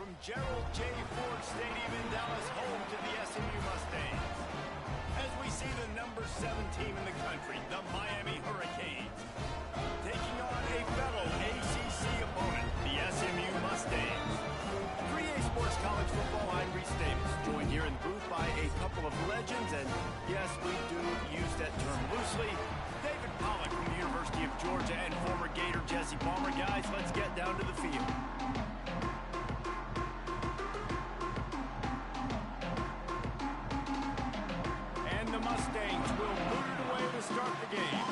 from Gerald J. Ford Stadium in Dallas, home to the SMU Mustangs. As we see the number 7 team in the country, the Miami Hurricanes, taking on a fellow ACC opponent, the SMU Mustangs. 3A Sports College Football, I'm Reese Davis, joined here in the booth by a couple of legends, and yes, we do use that term loosely. David Pollack from the University of Georgia and former Gator Jesse Palmer. Guys, let's get down to the field. And the Mustangs will boot it away to start the game.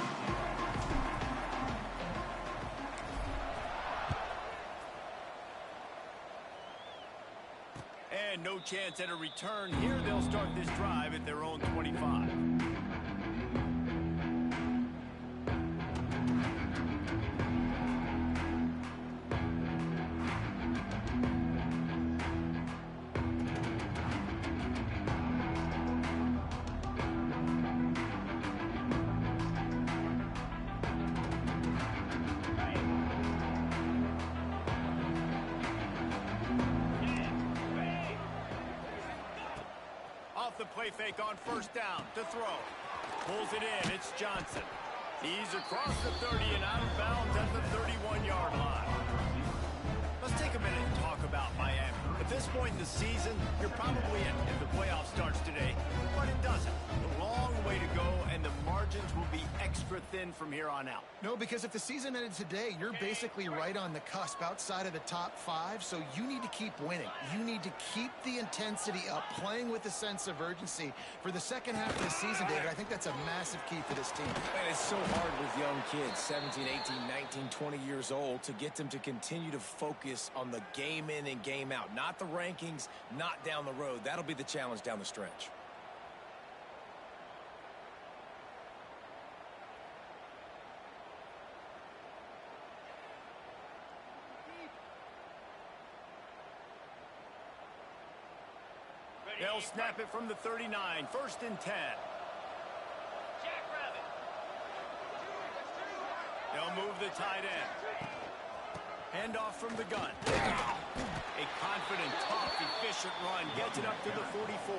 And no chance at a return here. They'll start this drive at their own 25. The play fake on first down to throw. Pulls it in. It's Johnson. He's across the 30 and out of bounds at the 31-yard line. Let's take a minute and talk about Miami. At this point in the season, you're probably in if the playoff starts today, but it doesn't. A long way to go, and the margins will be extra thin from here on out. No, because if the season ended today, you're basically right on the cusp outside of the top 5, so you need to keep winning. You need to keep the intensity up, playing with a sense of urgency for the second half of the season, David. I think that's a massive key for this team. Man, it's so hard with young kids, 17, 18, 19, 20 years old, to get them to continue to focus on the game in and game out. Not the rankings, not down the road. That'll be the challenge down the stretch. They'll snap it from the 39, 1st and 10. They'll move the tight end. Handoff from the gun. A confident, tough, efficient run gets it up to the 44.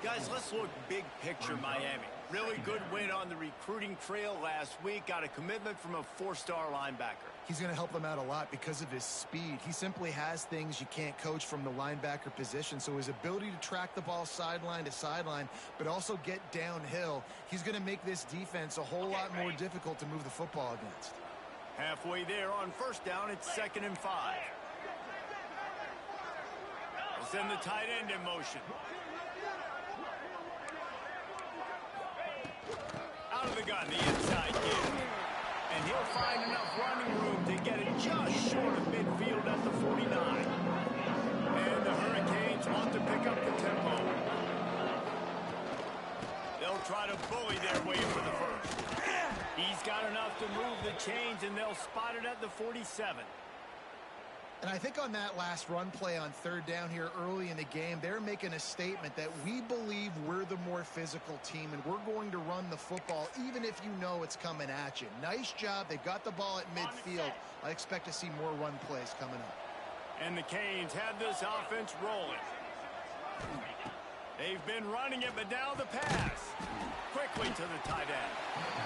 Guys, let's look big picture Miami. Really good win on the recruiting trail last week. Got a commitment from a 4-star linebacker. He's going to help them out a lot because of his speed. He simply has things you can't coach from the linebacker position. So his ability to track the ball sideline to sideline, but also get downhill, he's going to make this defense a whole lot more difficult to move the football against. Halfway there on first down, it's 2nd and 5. We'll send the tight end in motion. Out of the gun, the inside give. And he'll find enough running room to get it just short of midfield at the 49. And the Hurricanes want to pick up the tempo. They'll try to bully their way for the first. He's got enough to move the chains, and they'll spot it at the 47. And I think on that last run play on 3rd down here early in the game, they're making a statement that we believe we're the more physical team, and we're going to run the football even if you know it's coming at you. Nice job. They've got the ball at midfield. I expect to see more run plays coming up. And the Canes have this offense rolling. They've been running it, but now the pass. Quickly to the tight end.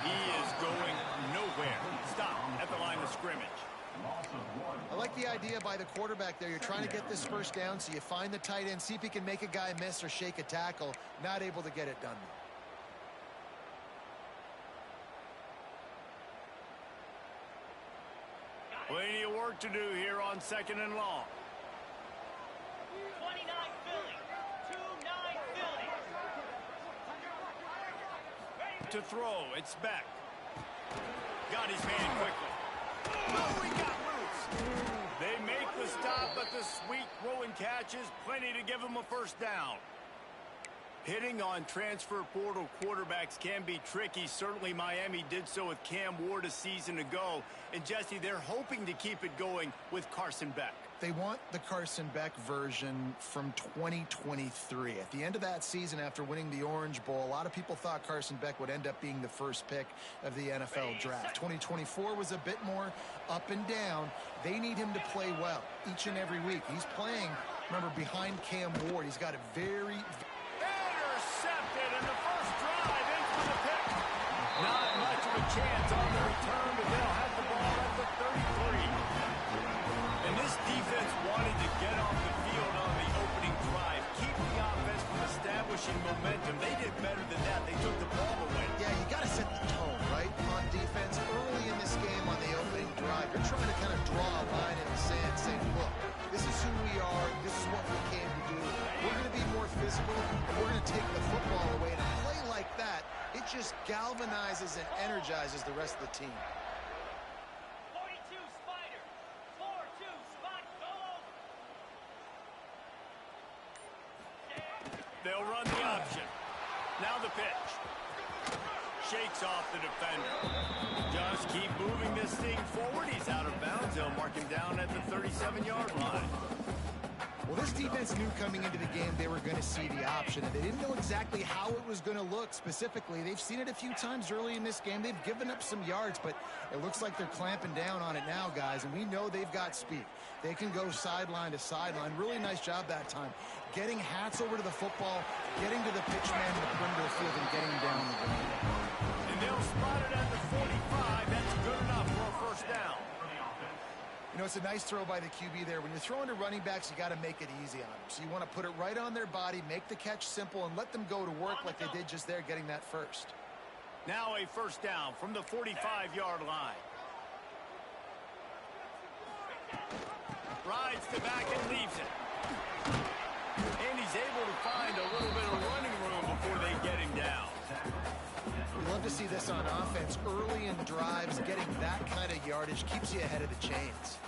He is going nowhere. Stop at the line of scrimmage. I like the idea by the quarterback there. You're trying to get this first down, so you find the tight end, see if he can make a guy miss or shake a tackle. Not able to get it done. Plenty of work to do here on 2nd and long. 29 Philly. 2-9 Philly. To throw, it's Beck. Got his hand quickly. Oh, he got loose. They make the stop, but the sweet throw and catch is plenty to give him a first down. Hitting on transfer portal quarterbacks can be tricky. Certainly Miami did so with Cam Ward a season ago. And Jesse, they're hoping to keep it going with Carson Beck. They want the Carson Beck version from 2023. At the end of that season, after winning the Orange Bowl, a lot of people thought Carson Beck would end up being the first pick of the NFL draft. 2024 was a bit more up and down. They need him to play well each and every week. He's playing, remember, behind Cam Ward. He's got a very... Intercepted in the first drive, in for the pick. Not much of a chance on the return, but they'll have the ball at the 33. And this defense wanted to get off the field on the opening drive, keep the offense from establishing momentum. They did better than that. They took the ball away. Yeah, you got to set the tone, right, on defense. Early in this game on the opening drive, you're trying to kind of draw a line in the sand saying, look, this is who we are. This is what we came to do. We're going to be more physical, and we're going to take the football away. And a play like that, it just galvanizes and energizes the rest of the team. 42 Spider. 4-2 spot. Go over. They'll run the option. Now the pitch. Shakes off the defender. Just keep moving this thing forward. He's out of bounds. They'll mark him down at the 37-yard line. Well, this defense knew coming into the game they were going to see the option, and they didn't know exactly how it was going to look specifically. They've seen it a few times early in this game. They've given up some yards, but it looks like they're clamping down on it now, guys, and we know they've got speed. They can go sideline to sideline. Really nice job that time. Getting hats over to the football, getting to the pitch man in the perimeter of the field, and getting down the ground. And they'll spot it at the 45. That's good enough for a first down. You know, it's a nice throw by the QB there. When you're throwing to running backs, you got to make it easy on them. So you want to put it right on their body, make the catch simple, and let them go to work like they did just there, getting that first. Now a first down from the 45-yard line. Rides to back and leaves it. And he's able to find a little bit of running room before they get him down. We love to see this on offense. Early in drives, getting that kind of yardage keeps you ahead of the chains.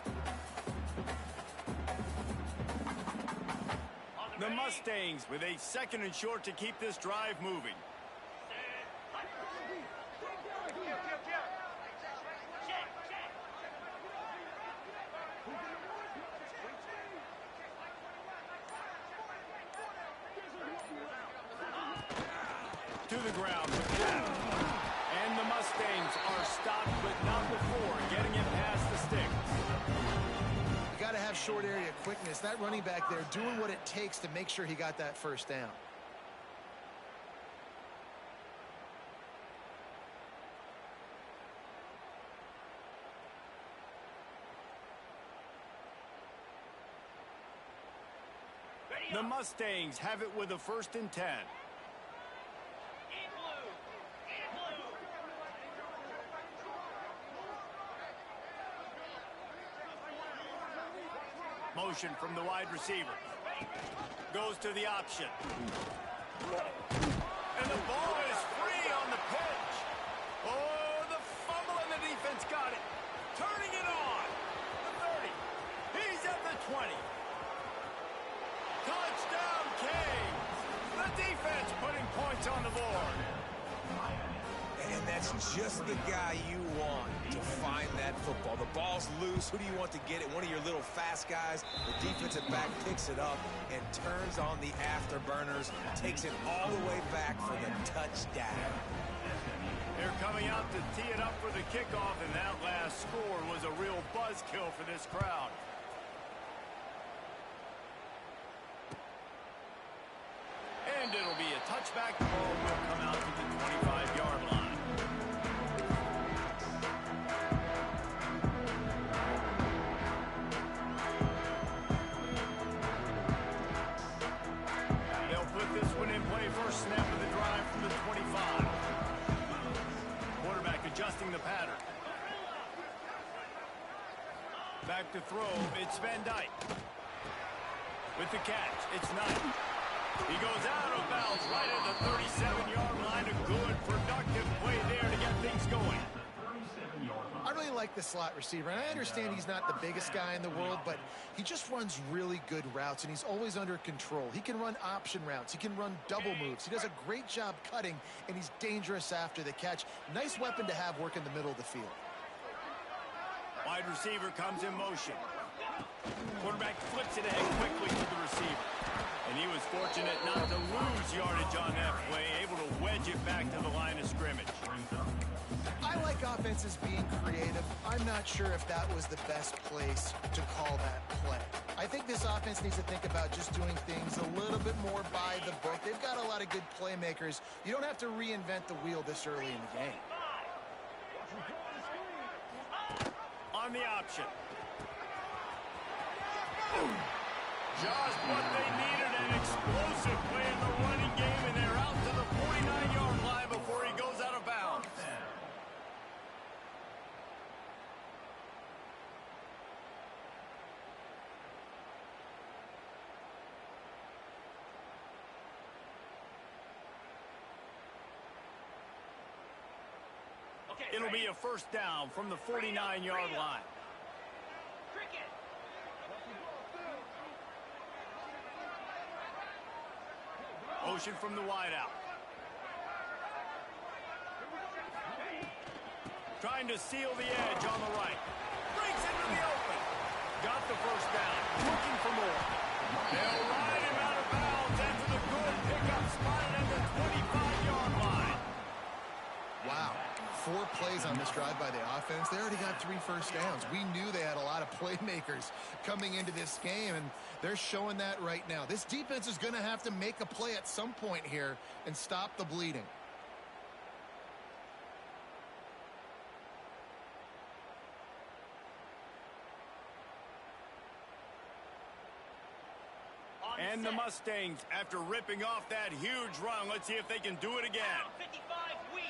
The Mustangs with a second and short to keep this drive moving. To the ground with that. And the Mustangs are stopped, but not before getting it past the sticks. You got to have short area quickness. That running back there doing what it takes to make sure he got that first down. The Mustangs have it with a 1st and 10. Motion from the wide receiver. Goes to the option. And the ball is free on the pitch. Oh, the fumble and the defense got it. Turning it on. The 30. He's at the 20. Touchdown, Canes. The defense putting points on the board. And that's just the guy you want to find that football. The ball's loose. Who do you want to get it? One of your little fast guys. The defensive back picks it up and turns on the afterburners. Takes it all the way back for the touchdown. They're coming out to tee it up for the kickoff, and that last score was a real buzzkill for this crowd. And it'll be a touchback. The ball will come out to the 25-yard line. They'll put this one in play. First snap of the drive from the 25. Quarterback adjusting the pattern. Back to throw. It's Van Dyke. With the catch, it's Knight. He goes out of bounds right at the 37-yard line. A good, productive play there to get things going. I really like the slot receiver. And I understand he's not the biggest guy in the world, but he just runs really good routes, and he's always under control. He can run option routes. He can run double moves. He does a great job cutting, and he's dangerous after the catch. Nice weapon to have work in the middle of the field. Wide receiver comes in motion. Quarterback flips it ahead quickly to the receiver. And he was fortunate not to lose yardage on that play, able to wedge it back to the line of scrimmage. I like offenses being creative. I'm not sure if that was the best place to call that play. I think this offense needs to think about just doing things a little bit more by the book. They've got a lot of good playmakers. You don't have to reinvent the wheel this early in the game. On the option. Just what they needed, an explosive play in the running game, and they're out to the 49-yard line before he goes out of bounds. Okay, It'll be a first down from the 49-yard line. Cricket. Motion from the wideout. Trying to seal the edge on the right. Breaks into the open. Got the first down. Looking for more. They'll ride him out of bounds after the good pickup spotted at the 25-yard line. Wow. 4 plays on this drive by the offense. They already got 3 first downs. We knew they had a lot of playmakers coming into this game, and they're showing that right now. This defense is going to have to make a play at some point here and stop the bleeding. And the Mustangs, after ripping off that huge run, let's see if they can do it again. 55 weak.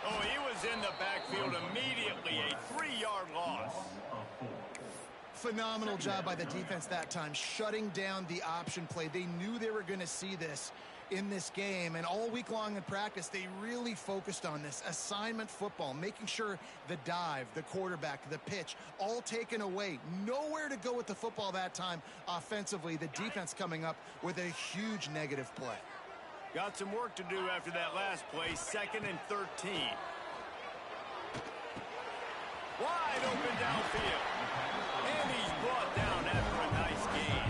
Oh, he was in the backfield immediately, a 3-yard loss. Phenomenal job by the defense that time, shutting down the option play. They knew they were going to see this in this game, and all week long in practice, they really focused on this assignment football, making sure the dive, the quarterback, the pitch, all taken away. Nowhere to go with the football that time offensively. The defense coming up with a huge negative play. Got some work to do after that last play, 2nd and 13. Wide open downfield. And he's brought down after a nice gain.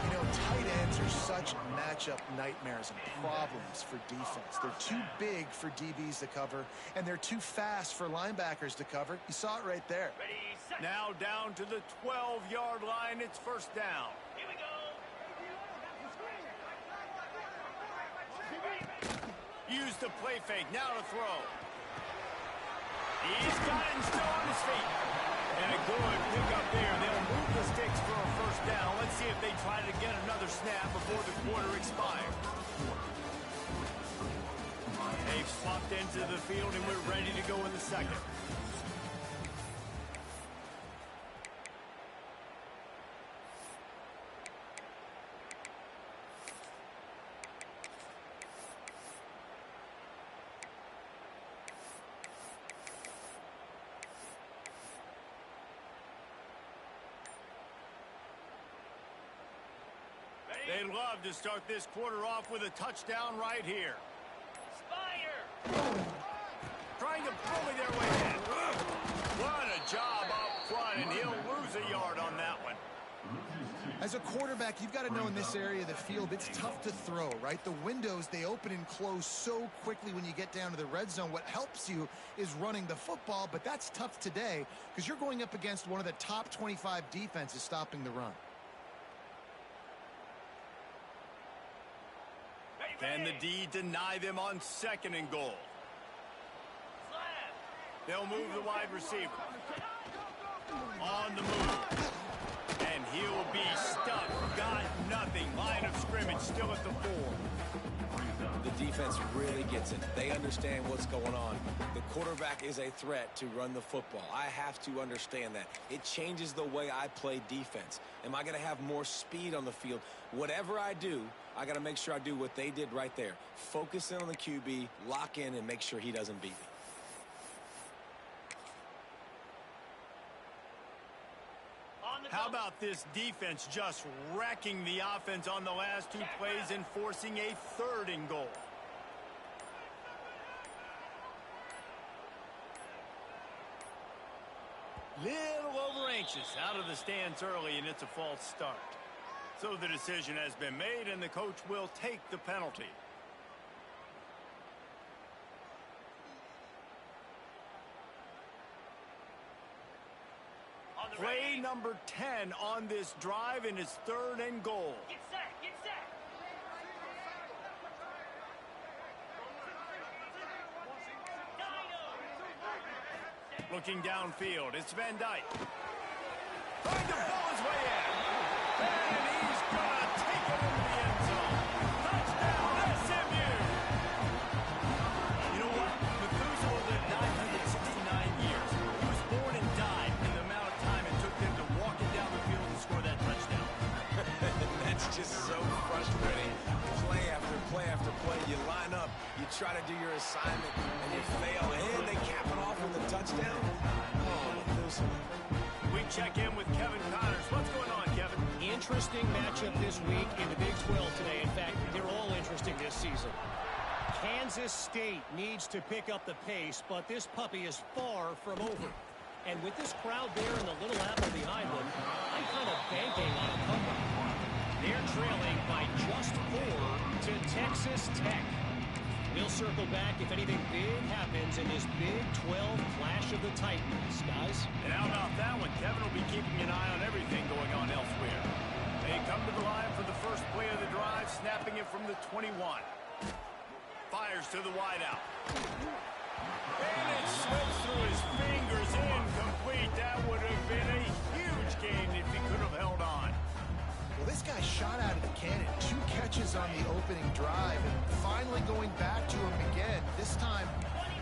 You know, tight ends are such matchup nightmares and problems for defense. They're too big for DBs to cover, and they're too fast for linebackers to cover. You saw it right there. Ready, set. Now down to the 12-yard line. It's first down. Here we go. Use the play fake. Now to throw. He's got it and still on his feet. And a good pick up there. They'll move the sticks for a first down. Let's see if they try to get another snap before the quarter expires. They've swapped into the field, and we're ready to go in the second. They'd love to start this quarter off with a touchdown right here. Spider. Trying to bully their way in. What a job up front, and he'll lose a yard on that one. As a quarterback, you've got to know in this area of the field, it's tough to throw, right? The windows, they open and close so quickly when you get down to the red zone. What helps you is running the football, but that's tough today because you're going up against one of the top 25 defenses stopping the run. Can the D deny them on 2nd and goal? They'll move the wide receiver. On the move. And he'll be stuck. Got nothing. Line of scrimmage still at the 4. The defense really gets it. They understand what's going on. The quarterback is a threat to run the football. I have to understand that. It changes the way I play defense. Am I going to have more speed on the field? Whatever I do, I got to make sure I do what they did right there. Focus in on the QB, lock in, and make sure he doesn't beat me. How about this defense just wrecking the offense on the last 2 plays and forcing a 3rd and goal? Little over anxious out of the stance early, and it's a false start. So the decision has been made, and the coach will take the penalty. Play number 10 on this drive, and it's 3rd and goal. Get set, get set. Looking downfield, it's Van Dyke. Trying to pull his way in. And he's going to take it into the end zone. Touchdown, SMU! You know what? Methuselah lived 969 years. He was born and died in the amount of time it took them to walk it down the field and score that touchdown. That's just so frustrating. Play after play after play. You line up, you try to do your assignment, and you fail. And they cap it off with a touchdown. Oh, Methuselah. We check in with Kevin Connors. What's going on, Kevin? Interesting matchup this week in the Big 12 today. In fact, they're all interesting this season. Kansas State needs to pick up the pace, but this puppy is far from over. And with this crowd there and the Little Apple behind them, I'm kind of banking on a comeback. They're trailing by just 4 to Texas Tech. We'll circle back if anything big happens in this Big 12 clash of the Titans, guys. And how about that one? Kevin will be keeping an eye on everything going on elsewhere. They come to the line for the first play of the drive, snapping it from the 21. Fires to the wideout. And it slips through his fingers, incomplete. That would have been a huge gain if he could have held on. Well, this guy shot out of the cannon. 2 catches on the opening drive, and finally going back to him again. This time,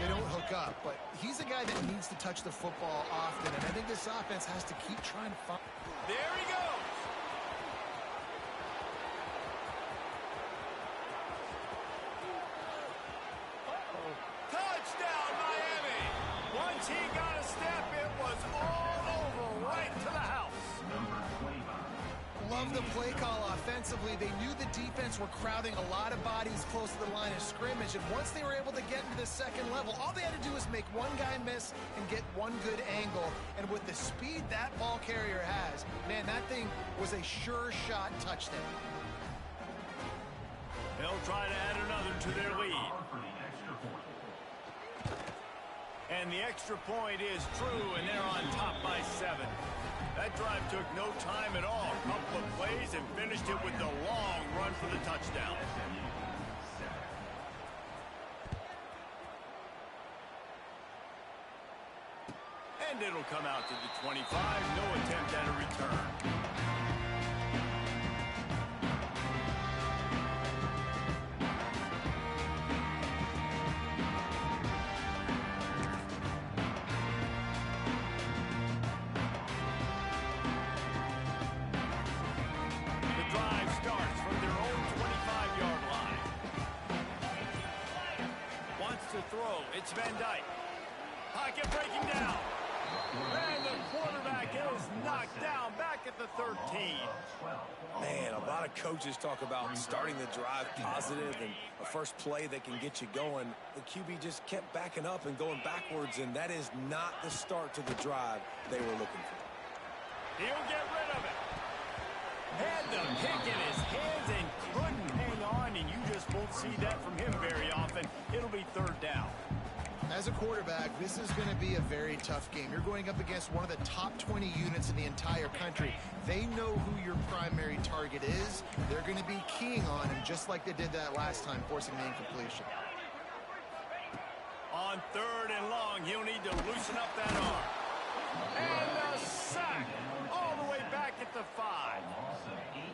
they don't hook up, but he's a guy that needs to touch the football often, and I think this offense has to keep trying to find. There he goes. Touchdown, Miami. Once he got a step, it was all over, right to the house. Love the play call offensively. They knew the defense were crowding a lot of bodies close to the line of scrimmage, and once they were able to get into the second level, all they had to do was make one guy miss and get one good angle. And with the speed that ball carrier has, man, that thing was a sure shot touchdown. They'll try to add another to their lead. And the extra point is true, and they're on top by 7. That drive took no time at all. A couple of plays and finished it with the long run for the touchdown. And it'll come out to the 25. No attempt at a return. It's Van Dyke. Pocket breaking down. And the quarterback is knocked down back at the 13. Man, a lot of coaches talk about starting the drive positive and a first play that can get you going. The QB just kept backing up and going backwards, and that is not the start to the drive they were looking for. He'll get rid of it. Had the pick in his hands and couldn't hang on, and you just won't see that from him very often. It'll be 3rd down. As a quarterback, this is going to be a very tough game. You're going up against one of the top 20 units in the entire country. They know who your primary target is. They're going to be keying on him just like they did that last time, forcing the incompletion. On 3rd and long, he'll need to loosen up that arm. And a sack all the way back at the 5.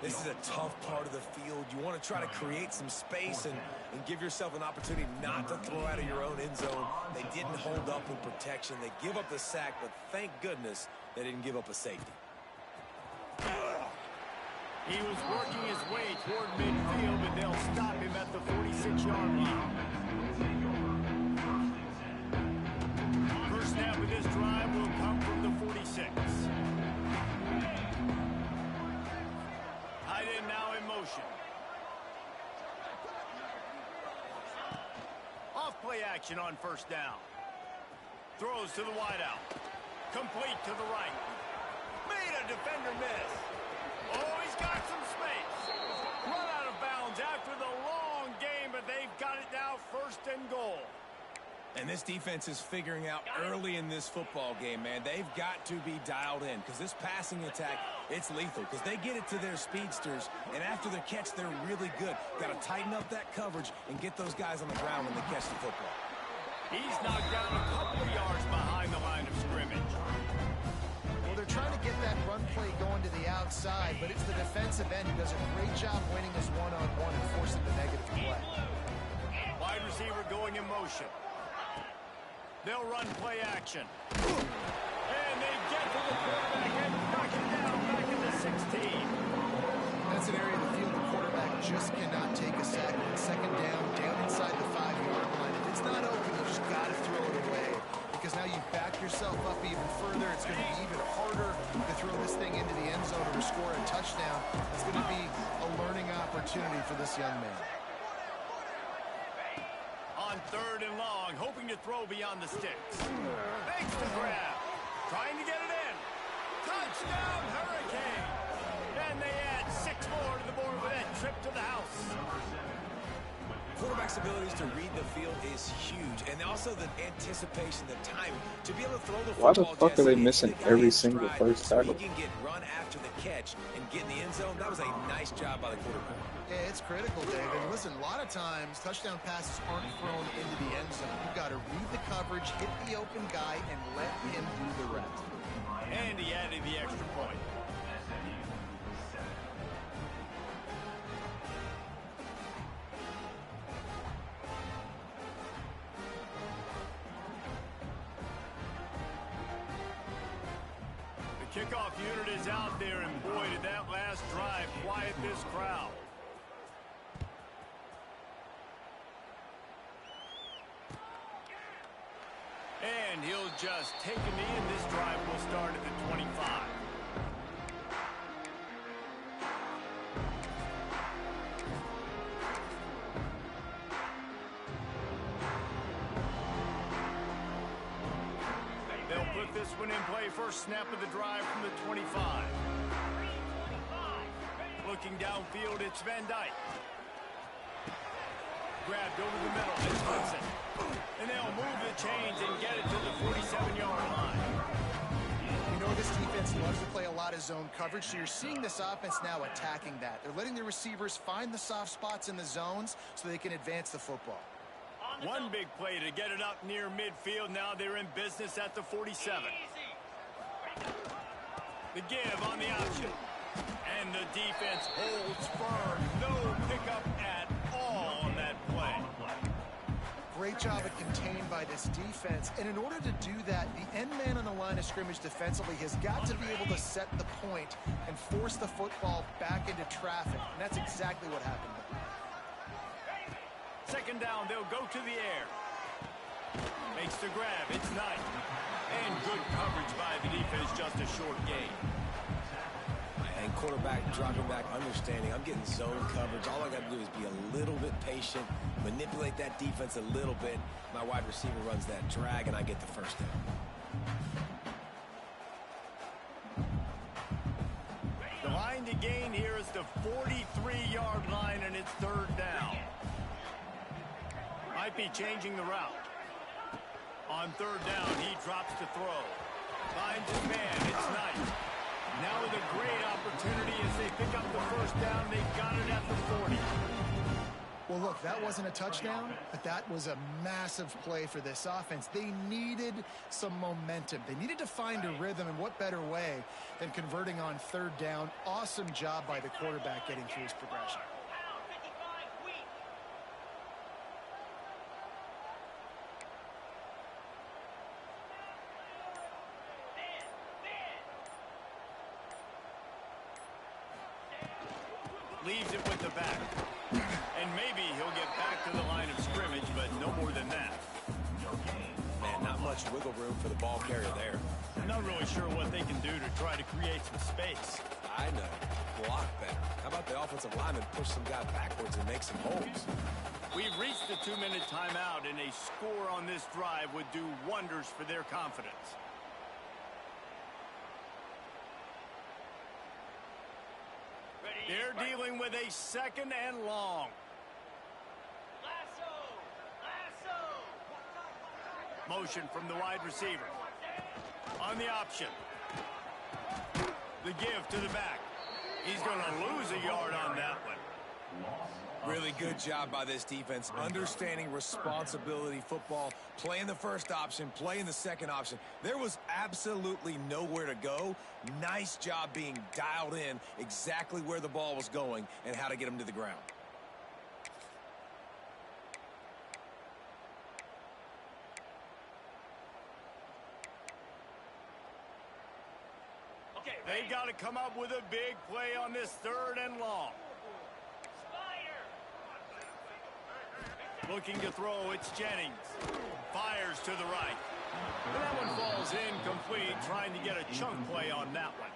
This is a tough part of the field. You want to try to create some space and give yourself an opportunity not to throw out of your own end zone. They didn't hold up in protection. They give up the sack, but thank goodness they didn't give up a safety. He was working his way toward midfield, but they'll stop him at the 46-yard line. First snap of this drive will come from the 46. Tight end now in motion. Off play action on first down. Throws to the wideout. Complete to the right. Made a defender miss. Oh, he's got some space. Run out of bounds after the long game, but they've got it now first and goal. And this defense is figuring out early in this football game, man. They've got to be dialed in because this passing attack, it's lethal because they get it to their speedsters, and after the catch, they're really good. Got to tighten up that coverage and get those guys on the ground when they catch the football. He's knocked down a couple of yards behind the line of scrimmage. Well, they're trying to get that run play going to the outside, but it's the defensive end who does a great job winning his one-on-one and forcing the negative play. Wide receiver going in motion. They'll run play action. And they get to the quarterback and knock him down back in the 16. That's an area of the field the quarterback just cannot take a sack. Second down inside the 5-yard line. If it's not open, you just got to throw it away. Because now you back yourself up even further. It's going to be even harder to throw this thing into the end zone or score a touchdown. It's going to be a learning opportunity for this young man. On third and long, hoping to throw beyond the sticks. Makes the grab. Trying to get it in. Touchdown, Hurricane. And they add 6 more to the board with that trip to the house. Quarterback's abilities to read the field is huge, and also the anticipation, the timing to be able to throw the football. Why the fuck are they missing every single first so tackle? he can get run after the catch and get in the end zone. That was a nice job by the quarterback. Yeah, it's critical, David. Listen, a lot of times touchdown passes aren't thrown into the end zone. You've got to read the coverage, hit the open guy, and let him do the rest. And he added the extra point. The kickoff unit is out there, and boy, did that last drive quiet this crowd. And he'll just take a knee, and this drive will start at the 25. They'll put this one in play. First snap of the drive from the 25. Looking downfield, it's Van Dyke. Grabbed over the middle. It's Hudson. And they'll move the chains and get it to the 47-yard line. You know, this defense loves to play a lot of zone coverage, so you're seeing this offense now attacking that. They're letting the receivers find the soft spots in the zones so they can advance the football. One big play to get it up near midfield. Now they're in business at the 47. The give on the option. And the defense holds firm. No pickup at all on that play. Great job of contained by this defense. And in order to do that, the end man on the line of scrimmage defensively has got to be able to set the point and force the football back into traffic. And that's exactly what happened. Second down, they'll go to the air. Makes the grab. It's Knight. And good coverage by the defense, just a short gain. And quarterback dropping back, understanding I'm getting zone coverage. All I got to do is be a little bit patient, manipulate that defense a little bit. My wide receiver runs that drag, and I get the first down. The line to gain here is the 43-yard line, and it's third down. Might be changing the route. On third down, he drops to throw. Finds his man. It's Knight. Now with a great opportunity as they pick up the first down. They've got it at the 40. Well, look, that wasn't a touchdown, but that was a massive play for this offense. They needed some momentum. They needed to find a rhythm, and what better way than converting on third down. Awesome job by the quarterback getting through his progression. Leaves it with the back. And maybe he'll get back to the line of scrimmage, but no more than that. Man, not much wiggle room for the ball carrier there. I'm not really sure what they can do to try to create some space. I know. Block better. How about the offensive lineman push some guy backwards and make some holes? We've reached the 2-minute timeout, and a score on this drive would do wonders for their confidence. They're dealing with a 2nd and long. Lasso! Lasso! Motion from the wide receiver. On the option. The give to the back. He's going to lose a yard on that one. Really good job by this defense, understanding responsibility football, playing the first option, playing the second option. There was absolutely nowhere to go. Nice job being dialed in exactly where the ball was going and how to get him to the ground. Okay, They got to come up with a big play on this 3rd and long. Looking to throw, it's Jennings. Fires to the right. And that one falls incomplete, trying to get a chunk play on that one.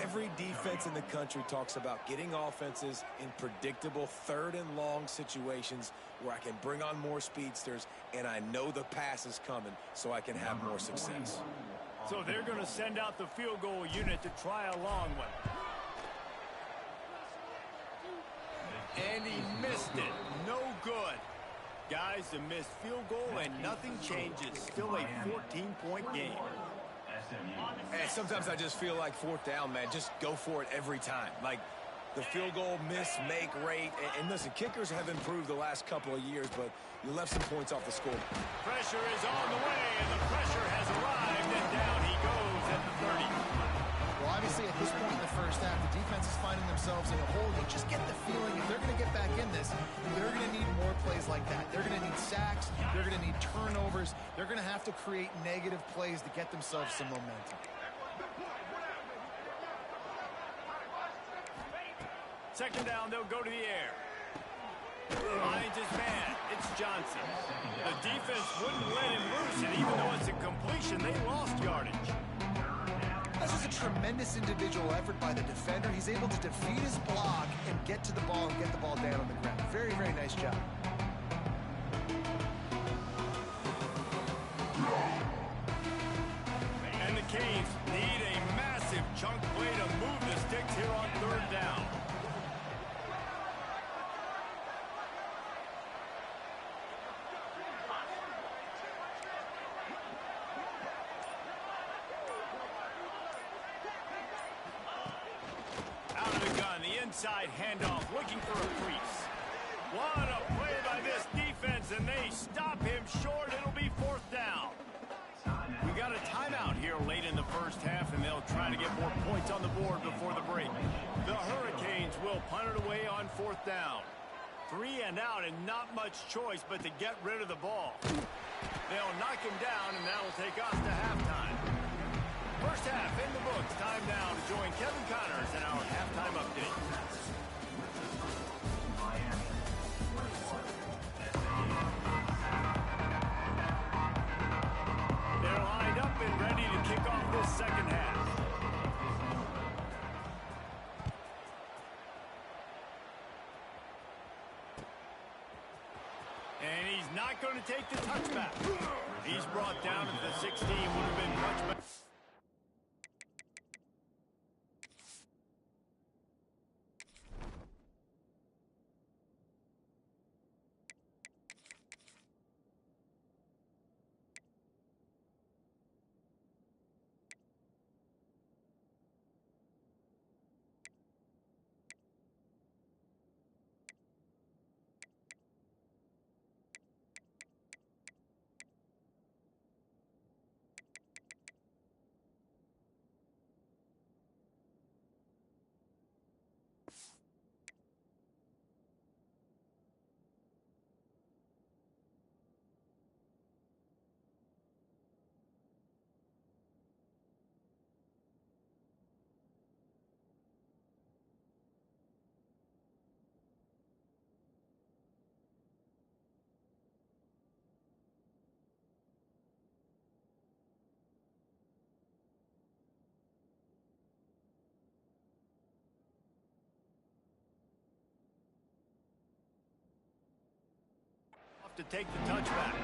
Every defense in the country talks about getting offenses in predictable 3rd and long situations where I can bring on more speedsters and I know the pass is coming so I can have more success. So they're going to send out the field goal unit to try a long one. And he missed it. No good. Guys, a missed field goal and nothing changes. Still a 14-point game. And sometimes I just feel like 4th down, man. Just go for it every time. Like the field goal miss, make rate. And listen, kickers have improved the last couple of years, but you left some points off the score. Pressure is on the way, and the pressure has arrived, and down he goes at the 30. Well, obviously, at this point in the first half, the defense is finding themselves in a hole. You just get the feeling if they're going to get back in this, they're going to need more plays like that. They're going to need sacks. They're going to need turnovers. They're going to have to create negative plays to get themselves some momentum. 2nd down, they'll go to the air. Finds his man. It's Johnson. The defense wouldn't let him loose, and even though it's a completion, they lost yardage. This is a tremendous individual effort by the defender. He's able to defeat his block and get to the ball and get the ball down on the ground. Very, very nice job. And the Canes need a massive chunk play to move the sticks here on 3rd down. Inside handoff, looking for a crease. What a play by this defense, and they stop him short. It'll be 4th down. We got a timeout here late in the first half, and they'll try to get more points on the board before the break. The Hurricanes will punt it away on 4th down. 3 and out, and not much choice but to get rid of the ball. They'll knock him down, and that'll take us to halftime. First half in the books. Time now to join Kevin Connors in our halftime update. They're lined up and ready to kick off this 2nd half. And he's not going to take the touchback. He's brought down at the 16. Would have been much better. to take the touchback.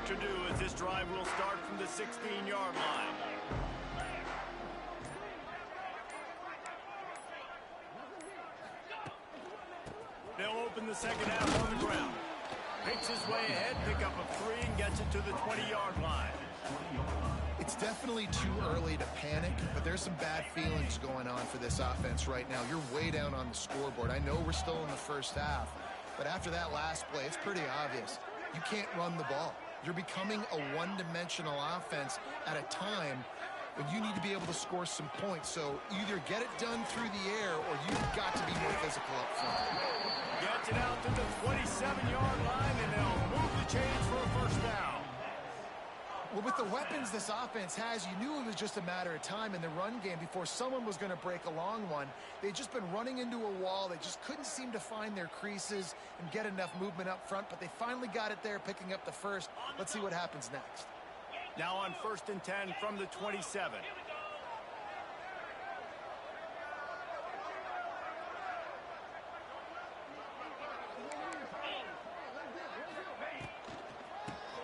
To do as this drive will start from the 16-yard line. They'll open the second half on the ground. Picks his way ahead, pick up a 3, and gets it to the 20-yard line. It's definitely too early to panic, but there's some bad feelings going on for this offense right now. You're way down on the scoreboard. I know we're still in the first half, but after that last play, it's pretty obvious. You can't run the ball. You're becoming a one-dimensional offense at a time when you need to be able to score some points. So either get it done through the air or you've got to be more physical up front. Gets it out to the 27-yard line, and they'll move the chains for a first down. Well, with the weapons this offense has, you knew it was just a matter of time in the run game before someone was going to break a long one. They'd just been running into a wall. They just couldn't seem to find their creases and get enough movement up front, but they finally got it there, picking up the first. Let's see what happens next. Now on 1st and 10 from the 27.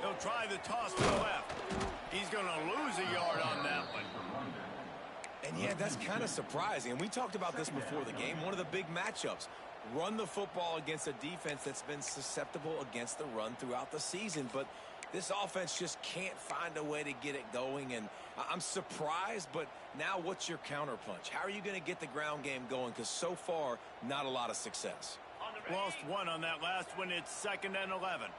He'll try the toss to the left. He's going to lose a yard on that one. And yeah, that's kind of surprising. And we talked about this before the game. One of the big matchups. Run the football against a defense that's been susceptible against the run throughout the season. But this offense just can't find a way to get it going. And I'm surprised, but now what's your counterpunch? How are you going to get the ground game going? Because so far, not a lot of success. Lost one on that last one. It's 2nd and 11.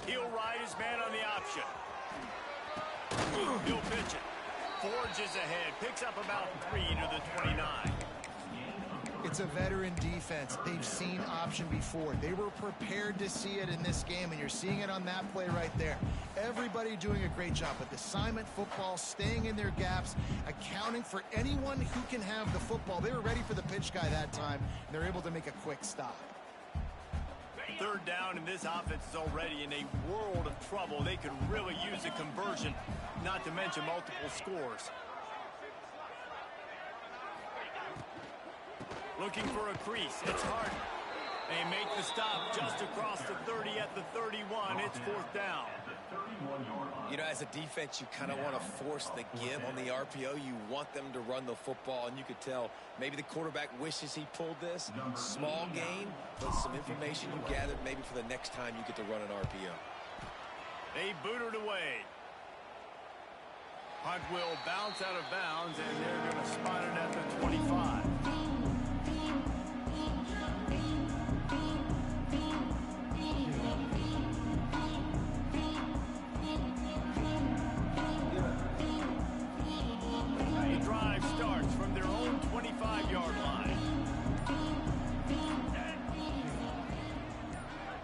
He'll ride his man on the option. He'll pitch it. Forges ahead. Picks up about 3 to the 29. It's a veteran defense. They've seen option before. They were prepared to see it in this game, and you're seeing it on that play right there. Everybody doing a great job with assignment football, staying in their gaps, accounting for anyone who can have the football. They were ready for the pitch guy that time, and they're able to make a quick stop. 3rd down, and this offense is already in a world of trouble. They could really use a conversion, not to mention multiple scores. Looking for a crease. It's Harden. They make the stop just across the 30 at the 31. It's 4th down. You know, as a defense, you kind of want to force the give on the RPO. You want them to run the football, and you could tell maybe the quarterback wishes he pulled this. Small gain, but some information you gathered maybe for the next time you get to run an RPO. They boot it away. Hunt will bounce out of bounds, and they're going to spot it at the 25. Starts from their own 25-yard line.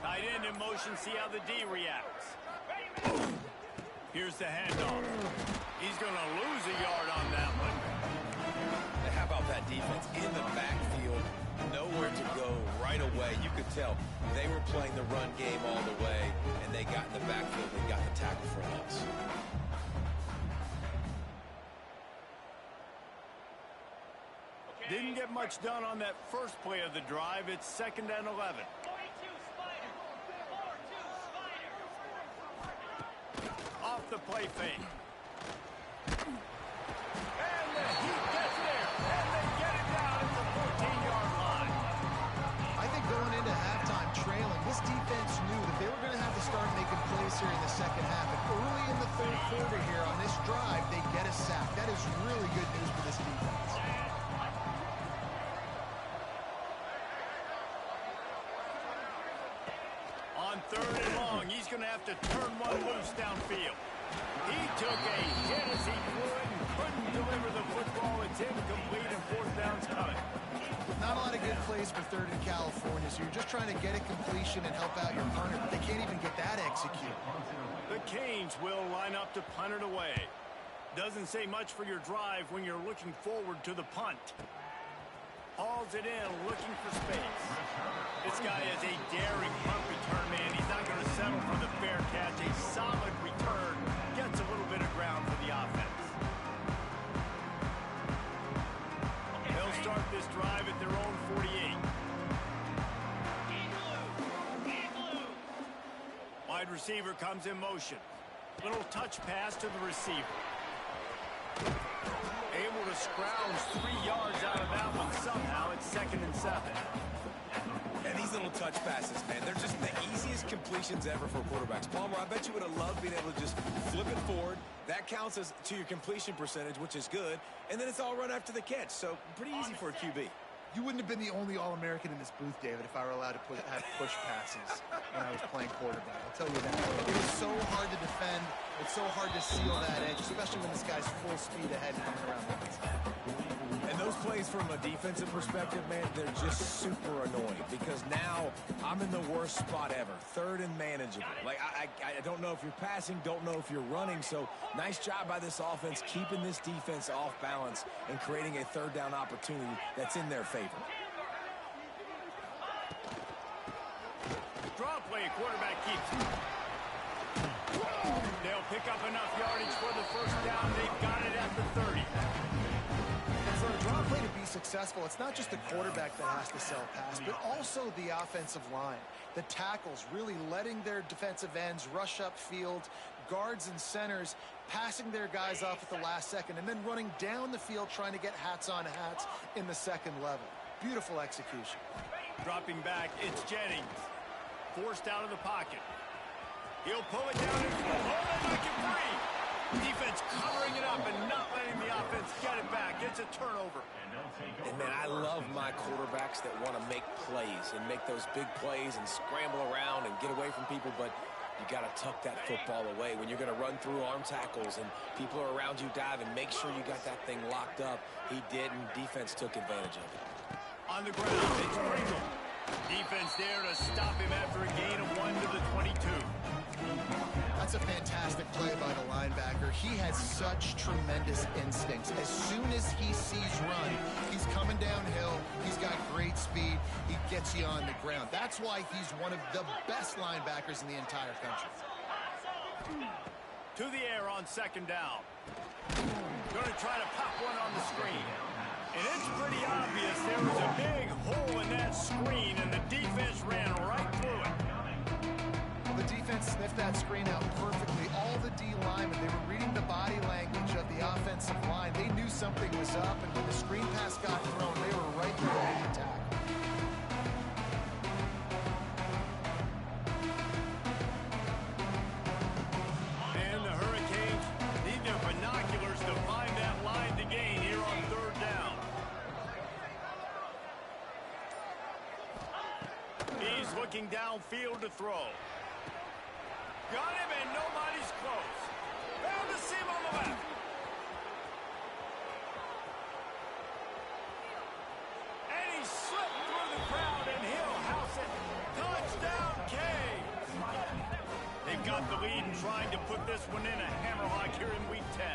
Tight end in motion, see how the D reacts. Here's the handoff. He's going to lose a yard on that one. How about that defense in the backfield? Nowhere to go right away. You could tell they were playing the run game all the way, and they got in the backfield and got the tackle for a loss. Didn't get much done on that first play of the drive. It's 2nd and 11. Off the play fake. And he gets there. And they get it down at the 14-yard line. I think going into halftime trailing, this defense knew that they were going to have to start making plays here in the second half. And early in the 3rd quarter here on this drive, they get a sack. That is really good news for this defense. On 3rd and long, he's going to have to turn one loose downfield. He took a hit as he flew it and couldn't deliver the football. It's incomplete, and 4th down's coming. plays for third in California, so you're just trying to get a completion and help out your punter, but they can't even get that executed. The Canes will line up to punt it away. Doesn't say much for your drive when you're looking forward to the punt. Hauls it in, looking for space. This guy is a daring punt return man. He's not going to settle for the fair catch. A solid return gets a little bit of ground for the offense. They'll start this drive at their own 48. Wide receiver comes in motion. Little touch pass to the receiver. Able to scrounge 3 yards out of that one somehow. It's 2nd and 7. And these little touch passes, man, they're just the easiest completions ever for quarterbacks. Palmer, I bet you would have loved being able to just flip it forward. That counts as to your completion percentage, which is good. And then it's all run after the catch. So pretty easy for a QB. You wouldn't have been the only All-American in this booth, David, if I were allowed to have push passes when I was playing quarterback. I'll tell you that. It was so hard to defend. It's so hard to seal that edge, especially when this guy's full speed ahead coming around the outside. And those plays from a defensive perspective, man, they're just super annoying because now I'm in the worst spot ever. 3rd and manageable. Like, I don't know if you're passing, don't know if you're running. So nice job by this offense keeping this defense off balance and creating a 3rd down opportunity that's in their favor. Draw play, quarterback keeps. They'll pick up enough yardage for the 1st down. They've got it at the 30. For a draw play to be successful, it's not just the quarterback that has to sell pass, but also the offensive line. The tackles really letting their defensive ends rush upfield, guards and centers passing their guys off at the last second, and then running down the field trying to get hats on hats in the 2nd level. Beautiful execution. Dropping back, it's Jennings. Forced out of the pocket. He'll pull it down and they make it free. Defense covering it up and not letting the offense get it back. It's a turnover. And, man, I love my quarterbacks that want to make plays and make those big plays and scramble around and get away from people, but you got to tuck that football away. When you're going to run through arm tackles and people are around you diving, make sure you got that thing locked up. He did, and defense took advantage of it. On the ground, it's Pringle. Defense there to stop him after a gain of 1 to the 22. That's a fantastic play by the linebacker. He has such tremendous instincts. As soon as he sees run, he's coming downhill. He's got great speed. He gets you on the ground. That's why he's one of the best linebackers in the entire country. To the air on 2nd down. Going to try to pop one on the screen. And it's pretty obvious there was a big hole in that screen, and the defense ran right through it. Well, the defense sniffed that screen out perfectly. All the D linemen, they were reading the body language of the offensive line. They knew something was up, and when the screen pass got thrown, they were right there to make the tackle. And the Hurricanes need their binoculars to find that line to gain here on 3rd down. He's looking downfield to throw. Got him, and nobody's close. Found the seam on the left. And he slipped through the crowd, and he'll house it. Touchdown, Canes. They've got the lead and trying to put this one in a hammerlock here in Week 10.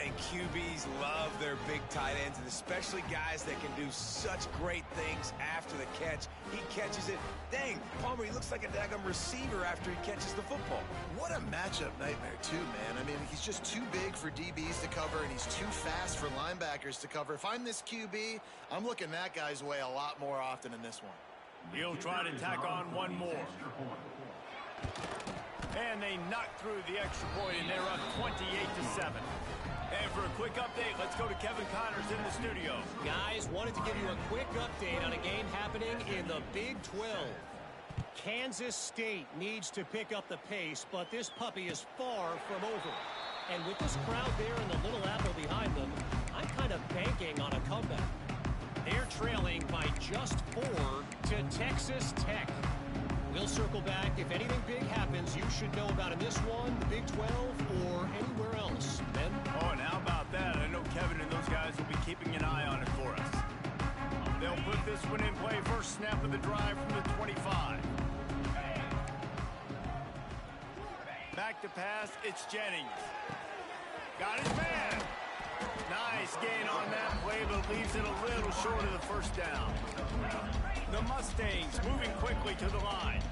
And QBs love their big tight ends, and especially guys that can do such great things after the catch. He catches it. Dang, Palmer, he looks like a daggum receiver after he catches the football. What a matchup nightmare, too, man. I mean, he's just too big for DBs to cover, and he's too fast for linebackers to cover. If I'm this QB, I'm looking that guy's way a lot more often in this one. He'll try to tack on one more. And they knock through the extra point, and they're up 28-7. And for a quick update, let's go to Kevin Connors in the studio. Guys, wanted to give you a quick update on a game happening in the Big 12. Kansas State needs to pick up the pace, but this puppy is far from over. And with this crowd there and the Little Apple behind them, I'm kind of banking on a comeback. They're trailing by just 4 to Texas Tech. We'll circle back. If anything big happens, you should know about in this one, the Big 12, or anywhere else. Ben? Oh, and how about that? I know Kevin and those guys will be keeping an eye on it for us. They'll put this one in play. First snap of the drive from the 25. Back to pass, it's Jennings. Got his man. Nice gain on that play, but leaves it a little short of the first down. The Mustangs moving quickly to the line.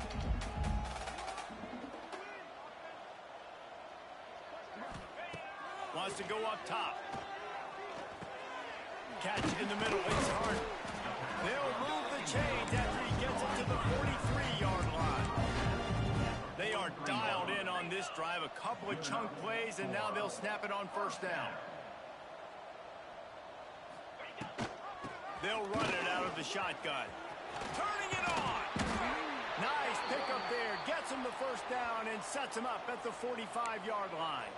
Wants to go up top. Catch in the middle, it's hard. They'll move the chains after he gets it to the 43-yard line. They are dialed in on this drive. A couple of chunk plays, and now they'll snap it on first down. They'll run it out of the shotgun. Turning it on. Nice pickup there. Gets him the first down and sets him up at the 45-yard line.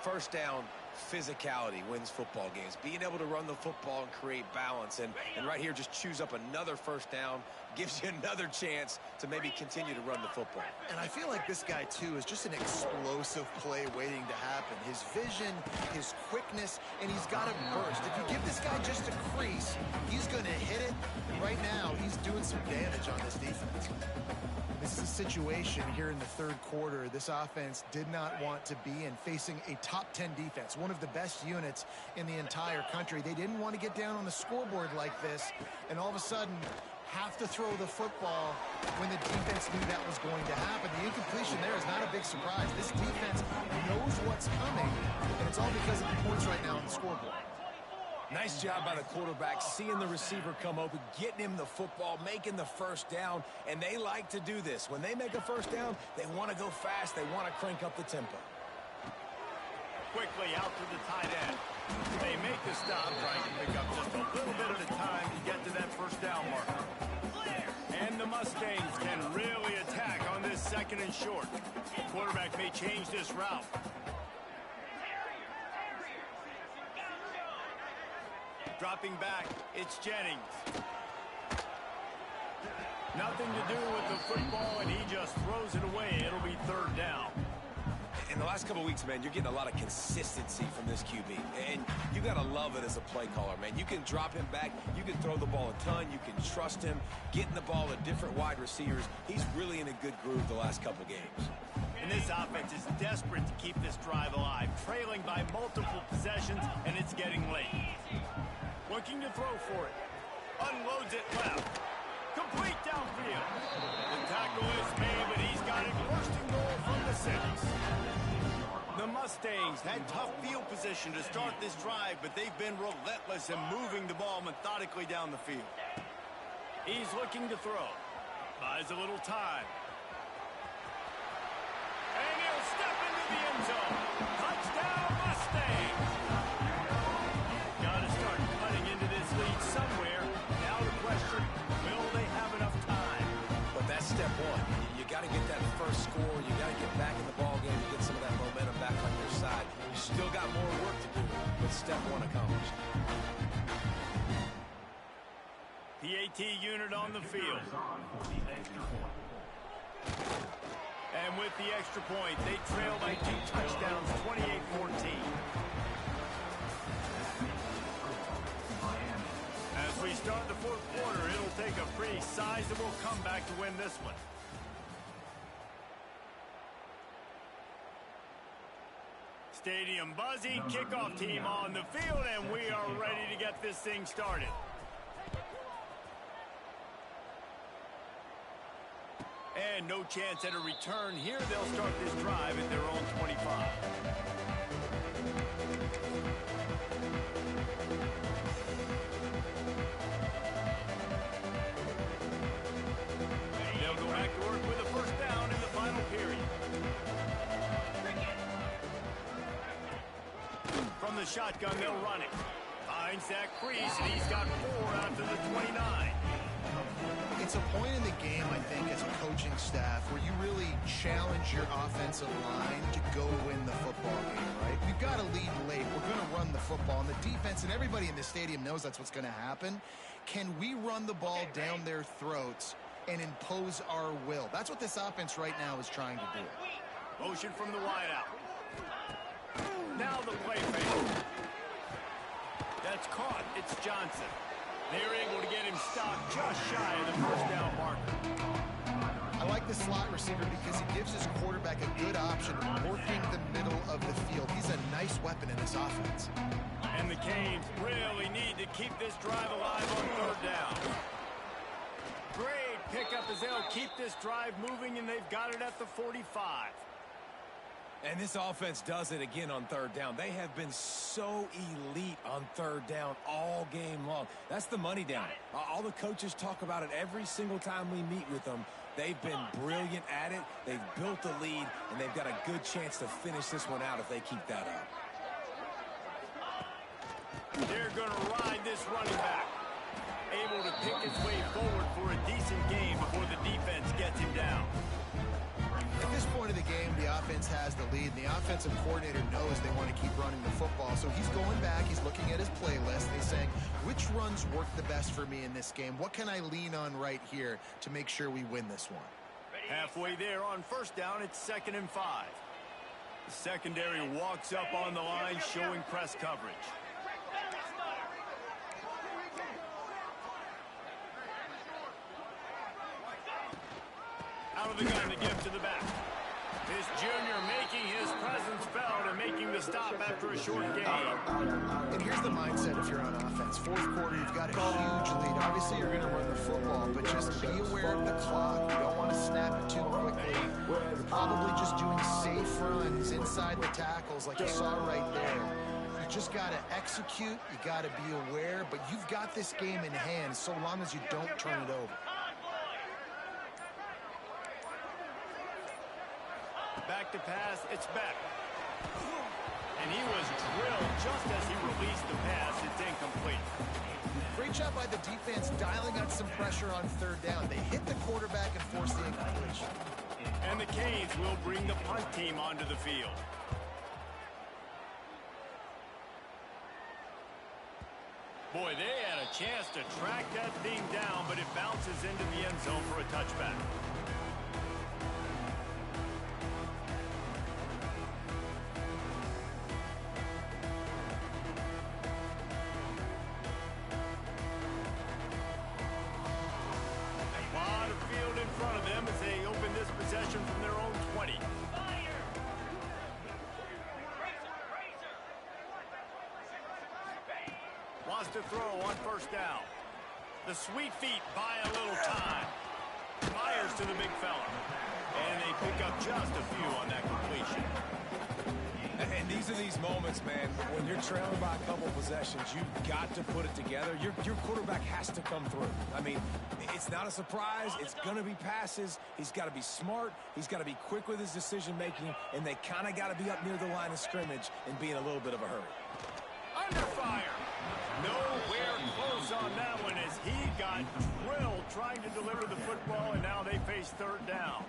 First down, physicality wins football games. Being able to run the football and create balance. And right here, just choose up another first down. Gives you another chance to maybe continue to run the football. And I feel like this guy, too, is just an explosive play waiting to happen. His vision, his quickness, and he's got a burst. If you give this guy just a crease, he's going to hit it. And right now, he's doing some damage on this defense. This is a situation here in the third quarter this offense did not want to be in, facing a top 10 defense, one of the best units in the entire country. They didn't want to get down on the scoreboard like this, and all of a sudden have to throw the football when the defense knew that was going to happen. The incompletion there is not a big surprise. This defense knows what's coming, and it's all because of the points right now on the scoreboard. Nice job by the quarterback, seeing the receiver come open, getting him the football, making the first down, and they like to do this. When they make a first down, they want to go fast. They want to crank up the tempo. Quickly out to the tight end. They make the stop, trying to pick up just a little bit at a time to get to that first down marker. And the Mustangs can really attack on this second and short. Quarterback may change this route. Dropping back, it's Jennings. Nothing to do with the football, and he just throws it away. It'll be third down. In the last couple of weeks, man, you're getting a lot of consistency from this QB. And you got to love it as a play caller, man. You can drop him back. You can throw the ball a ton. You can trust him. Getting the ball to different wide receivers. He's really in a good groove the last couple games. And this offense is desperate to keep this drive alive. Trailing by multiple possessions, and it's getting late. Looking to throw for it. Unloads it left. Complete downfield. The tackle is made, but he's got it first and goal from the 6. The Mustangs had tough field position to start this drive, but they've been relentless in moving the ball methodically down the field. He's looking to throw. Buys a little time. And he'll step into the end zone. Touchdown, Mustangs! Got to start cutting into this lead somewhere. Now the question, will they have enough time? But that's step one. You got to get that first score. You got to get back in the ball game and get some of that momentum back on your side. You still got more work to do, but step one accomplished. PAT unit on the field. And with the extra point, they trail by 2 touchdowns, 28-14. As we start the fourth quarter, it'll take a pretty sizable comeback to win this one. Stadium buzzing, kickoff team on the field, and we are ready to get this thing started. And no chance at a return here. They'll start this drive at their own 25. They'll go back to work with a first down in the final period. From the shotgun, they'll run it. Finds that crease, and he's got 4 out to the 29. It's a point in the game, I think, as a coaching staff where you really challenge your offensive line to go win the football game, right? We've got to lead late. We're going to run the football. And the defense and everybody in the stadium knows that's what's going to happen. Can we run the ball down their throats and impose our will? That's what this offense right now is trying to do. Motion from the wideout. Now the play fake. That's caught. It's Johnson. They're able to get him stopped just shy of the first down marker. I like the slot receiver because he gives his quarterback a good option working the middle of the field. He's a nice weapon in this offense. And the Canes really need to keep this drive alive on third down. Great pickup as they'll keep this drive moving, and they've got it at the 45. And this offense does it again on third down. They have been so elite on third down all game long. That's the money down. All the coaches talk about it every single time we meet with them. They've been brilliant at it. They've built a lead, and they've got a good chance to finish this one out if they keep that up. They're going to ride this running back. Able to pick his way forward for a decent game before the defense gets him down. At this point of the game, the offense has the lead, and the offensive coordinator knows they want to keep running the football. So he's going back, he's looking at his playlist, and he's saying, which runs work the best for me in this game? What can I lean on right here to make sure we win this one? Halfway there on first down, it's 2nd and 5. The secondary walks up on the line, showing press coverage. Out of the gun to give to the back. This junior making his presence felt and making the stop after a short gain. And here's the mindset if you're on offense. Fourth quarter, you've got a huge lead. Obviously, you're going to run the football, but just be aware of the clock. You don't want to snap it too quickly. You're probably just doing safe runs inside the tackles like you saw right there. You just got to execute. You got to be aware, but you've got this game in hand so long as you don't turn it over. Back to pass, it's Beck. And he was drilled just as he released the pass. It's incomplete. Great job by the defense dialing out some pressure on third down. They hit the quarterback and forced the incompletion. And the Canes will bring the punt team onto the field. Boy, they had a chance to track that thing down, but it bounces into the end zone for a touchback. From their own 20. Wants to throw on first down. The sweet feet buy a little time. Fires to the big fella. And they pick up just a few on that completion. And these are these moments, man, when you're trailing by a couple possessions, you've got to put it together. Your quarterback has to come through. I mean, it's not a surprise. It's going to be passes. He's got to be smart. He's got to be quick with his decision-making, and they kind of got to be up near the line of scrimmage and be in a little bit of a hurry. Under fire. Nowhere close on that one as he got drilled trying to deliver the football, and now they face third down.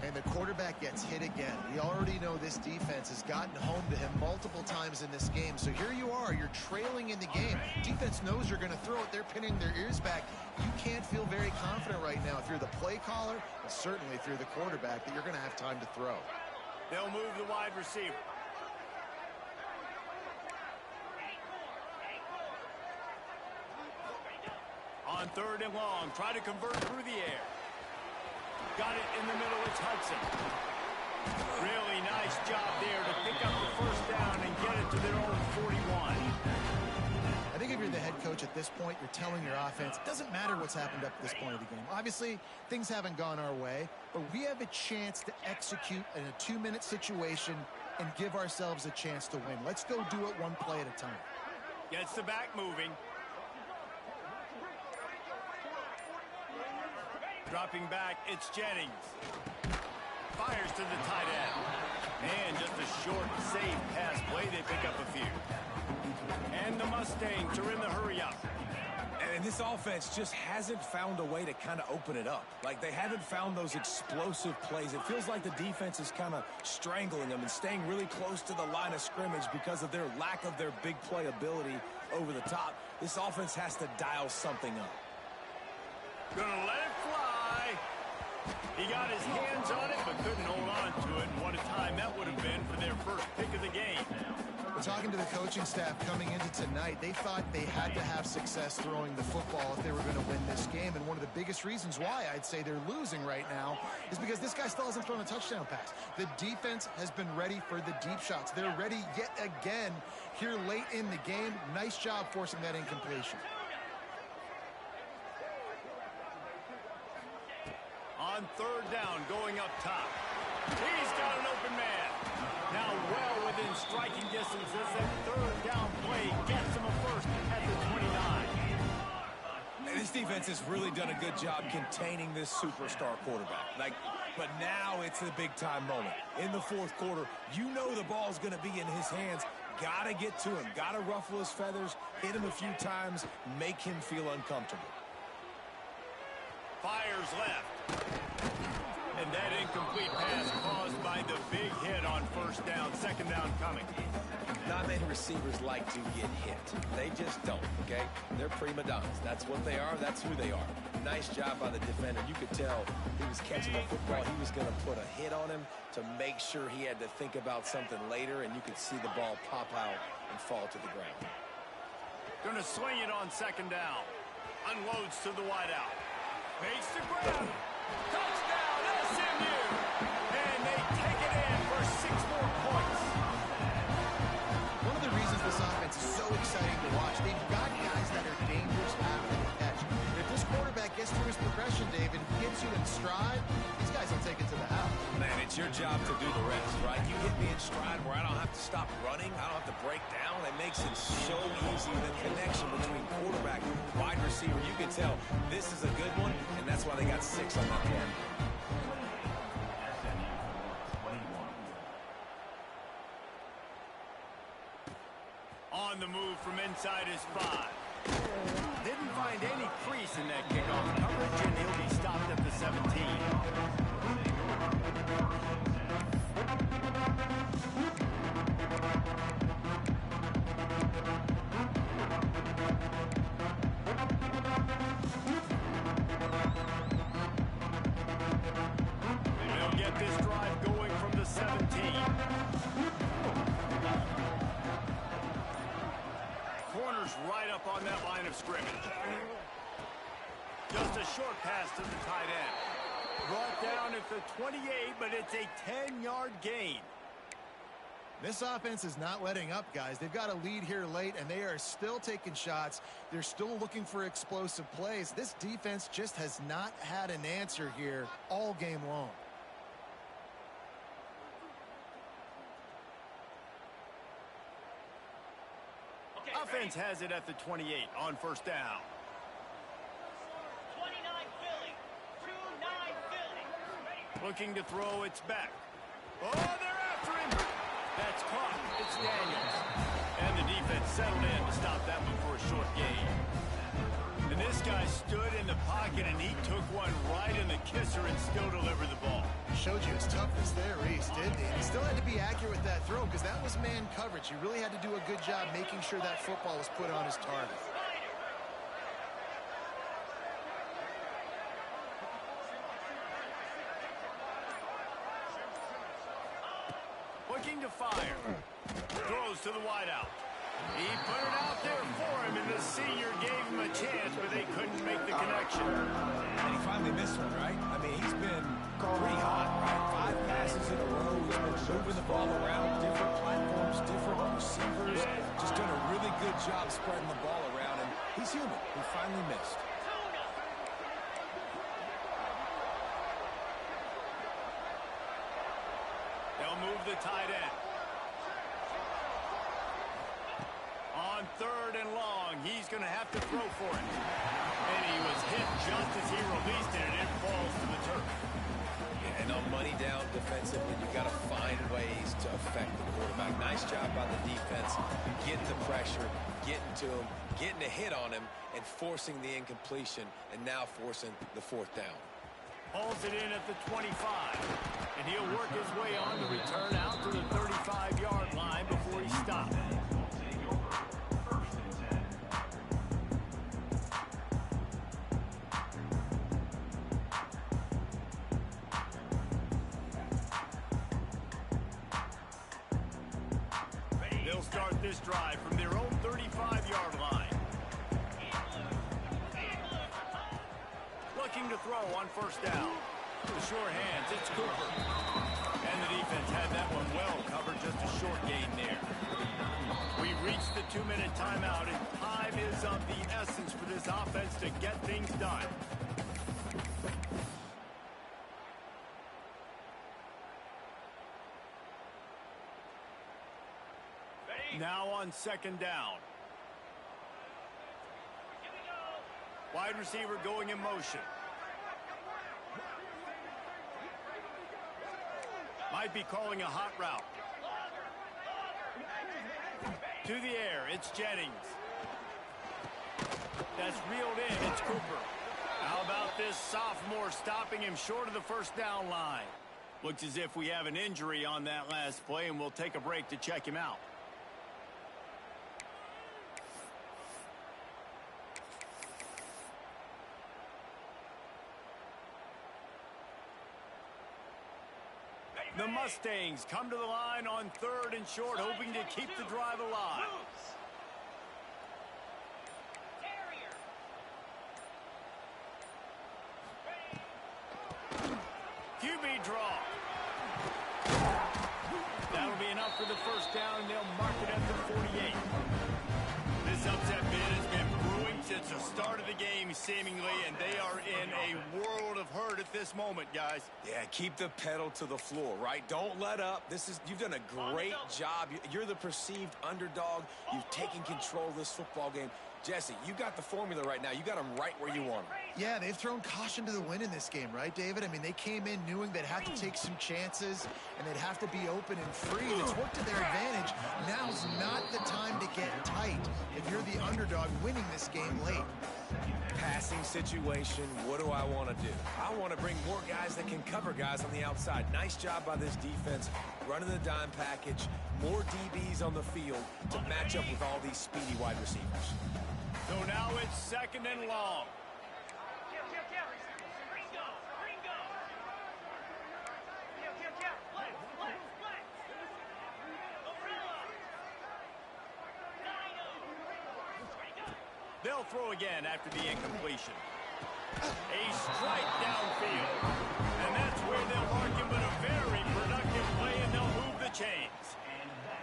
And the quarterback gets hit again. We already know this defense has gotten home to him multiple times in this game. So here you are, you're trailing in the game. Defense knows you're going to throw it. They're pinning their ears back. You can't feel very confident right now if you're the play caller, and certainly if you're the quarterback, that you're going to have time to throw. They'll move the wide receiver. On third and long, try to convert through the air. Got it in the middle, it's Hudson. Really nice job there to pick up the first down and get it to their own 41. I think if you're the head coach at this point, you're telling your offense, it doesn't matter what's happened up to this point of the game. Obviously, things haven't gone our way, but we have a chance to execute in a 2-minute situation and give ourselves a chance to win. Let's go do it one play at a time. Gets the back moving. Dropping back, it's Jennings. Fires to the tight end. And just a short, safe pass play. They pick up a few. And the Mustangs are in the hurry-up. And this offense just hasn't found a way to kind of open it up. Like, they haven't found those explosive plays. It feels like the defense is kind of strangling them and staying really close to the line of scrimmage because of their lack of their big play ability over the top. This offense has to dial something up. Gonna let it fly. He got his hands on it, but couldn't hold on to it. And what a time that would have been for their first pick of the game. Talking to the coaching staff coming into tonight, they thought they had to have success throwing the football if they were going to win this game. And one of the biggest reasons why I'd say they're losing right now is because this guy still hasn't thrown a touchdown pass. The defense has been ready for the deep shots. They're ready yet again here late in the game. Nice job forcing that incompletion. On third down, going up top. He's got an open man. Now well within striking distance as that third down play gets him a first at the 29. This defense has really done a good job containing this superstar quarterback. But now it's the big-time moment. In the fourth quarter, you know the ball's going to be in his hands. Got to get to him. Got to ruffle his feathers, hit him a few times, make him feel uncomfortable. Fires left. And that incomplete pass caused by the big hit on first down. Second down coming. Not many receivers like to get hit. They just don't, okay? They're prima donnas. That's what they are. That's who they are. Nice job by the defender. You could tell he was catching the football. He was going to put a hit on him to make sure he had to think about something later, and you could see the ball pop out and fall to the ground. Going to swing it on second down. Unloads to the wideout. Makes the grab. Touchdown, SMU! And they take it in for 6 more points. One of the reasons this offense is so exciting to watch, they've got guys that are dangerous after the catch. If this quarterback gets through his progression, David, gets you in stride, these guys will take it to the house. Man, it's your job to do the rest, right? You hit me in stride where I don't have to stop running. I don't have to break down. It makes it so easy. The connection between quarterback and wide receiver, you can tell this is a good one, and that's why they got 6 on that play. On the move from inside his 5. Didn't find any crease in that kickoff coverage, and he'll be stopped at the 17. And he'll get this drive going from the 17. Corner's right up on that line of scrimmage. Just a short pass to the tight end. Brought down at the 28, but it's a 10-yard gain. This offense is not letting up, guys. They've got a lead here late, and they are still taking shots. They're still looking for explosive plays. This defense just has not had an answer here all game long. Offense has it at the 28 on first down. 29 Philly. 2-9 Philly. Looking to throw, it's back. Oh, they're after him. That's caught. It's Daniels. And the defense settled in to stop that one for a short gain. And this guy stood in the pocket, and he took one right in the kisser and still delivered the ball. Showed you his toughness there, Reese, didn't he? He still had to be accurate with that throw because that was man coverage. He really had to do a good job making sure that football was put on his target. Looking to fire. Throws to the wideout. He put it out there for him, and the senior gave him a chance, but they couldn't make the connection. And he finally missed one, right? I mean, he's been pretty hot, right? 5 passes in a row. He's been moving the ball around, different platforms, different receivers. Just done a really good job spreading the ball around, and he's human. He finally missed. They'll move the tight end. On third and long, he's going to have to throw for it. And he was hit just as he released it, and it falls to the turf. Yeah, and on money down defensively, you got to find ways to affect the quarterback. Nice job by the defense, getting the pressure, getting to him, getting a hit on him, and forcing the incompletion, and now forcing the fourth down. Hauls it in at the 25. And he'll work his way on the return out to the 35-yard line before he stops. They'll start start this drive from their own 35-yard line. Looking to throw on first down. The sure hands, it's Cooper. And the defense had that one well covered, just a short gain there. We've reached the 2-minute timeout, and time is of the essence for this offense to get things done. Now on second down. Wide receiver going in motion. Might be calling a hot route. To the air, it's Jennings. That's reeled in, it's Cooper. How about this sophomore stopping him short of the first down line? Looks as if we have an injury on that last play, and we'll take a break to check him out. The Mustangs come to the line on third and short, hoping to keep the drive alive. QB draw. That'll be enough for the first down, and they'll mark it at the 48. This upset bid has been brewing since the start of the game, seemingly, and they are in a world of hurt at this moment, guys. Yeah, keep the pedal to the floor, right? Don't let up. You've done a great job. You're the perceived underdog. You've taken control of this football game. Jesse, you got the formula right now. You got them right where you want them. Yeah, they've thrown caution to the wind in this game, right, David? I mean, they came in knowing they'd have to take some chances and they'd have to be open and free. And it's worked to their advantage. Now's not the time to get tight if you're the underdog winning this game late. Passing situation, what do I want to do? I want to bring more guys that can cover guys on the outside. Nice job by this defense, running the dime package, more DBs on the field to match up with all these speedy wide receivers. So now it's second and long. They'll throw again after the incompletion. A strike downfield. And that's where they'll mark him, but a very productive play, and they'll move the chains.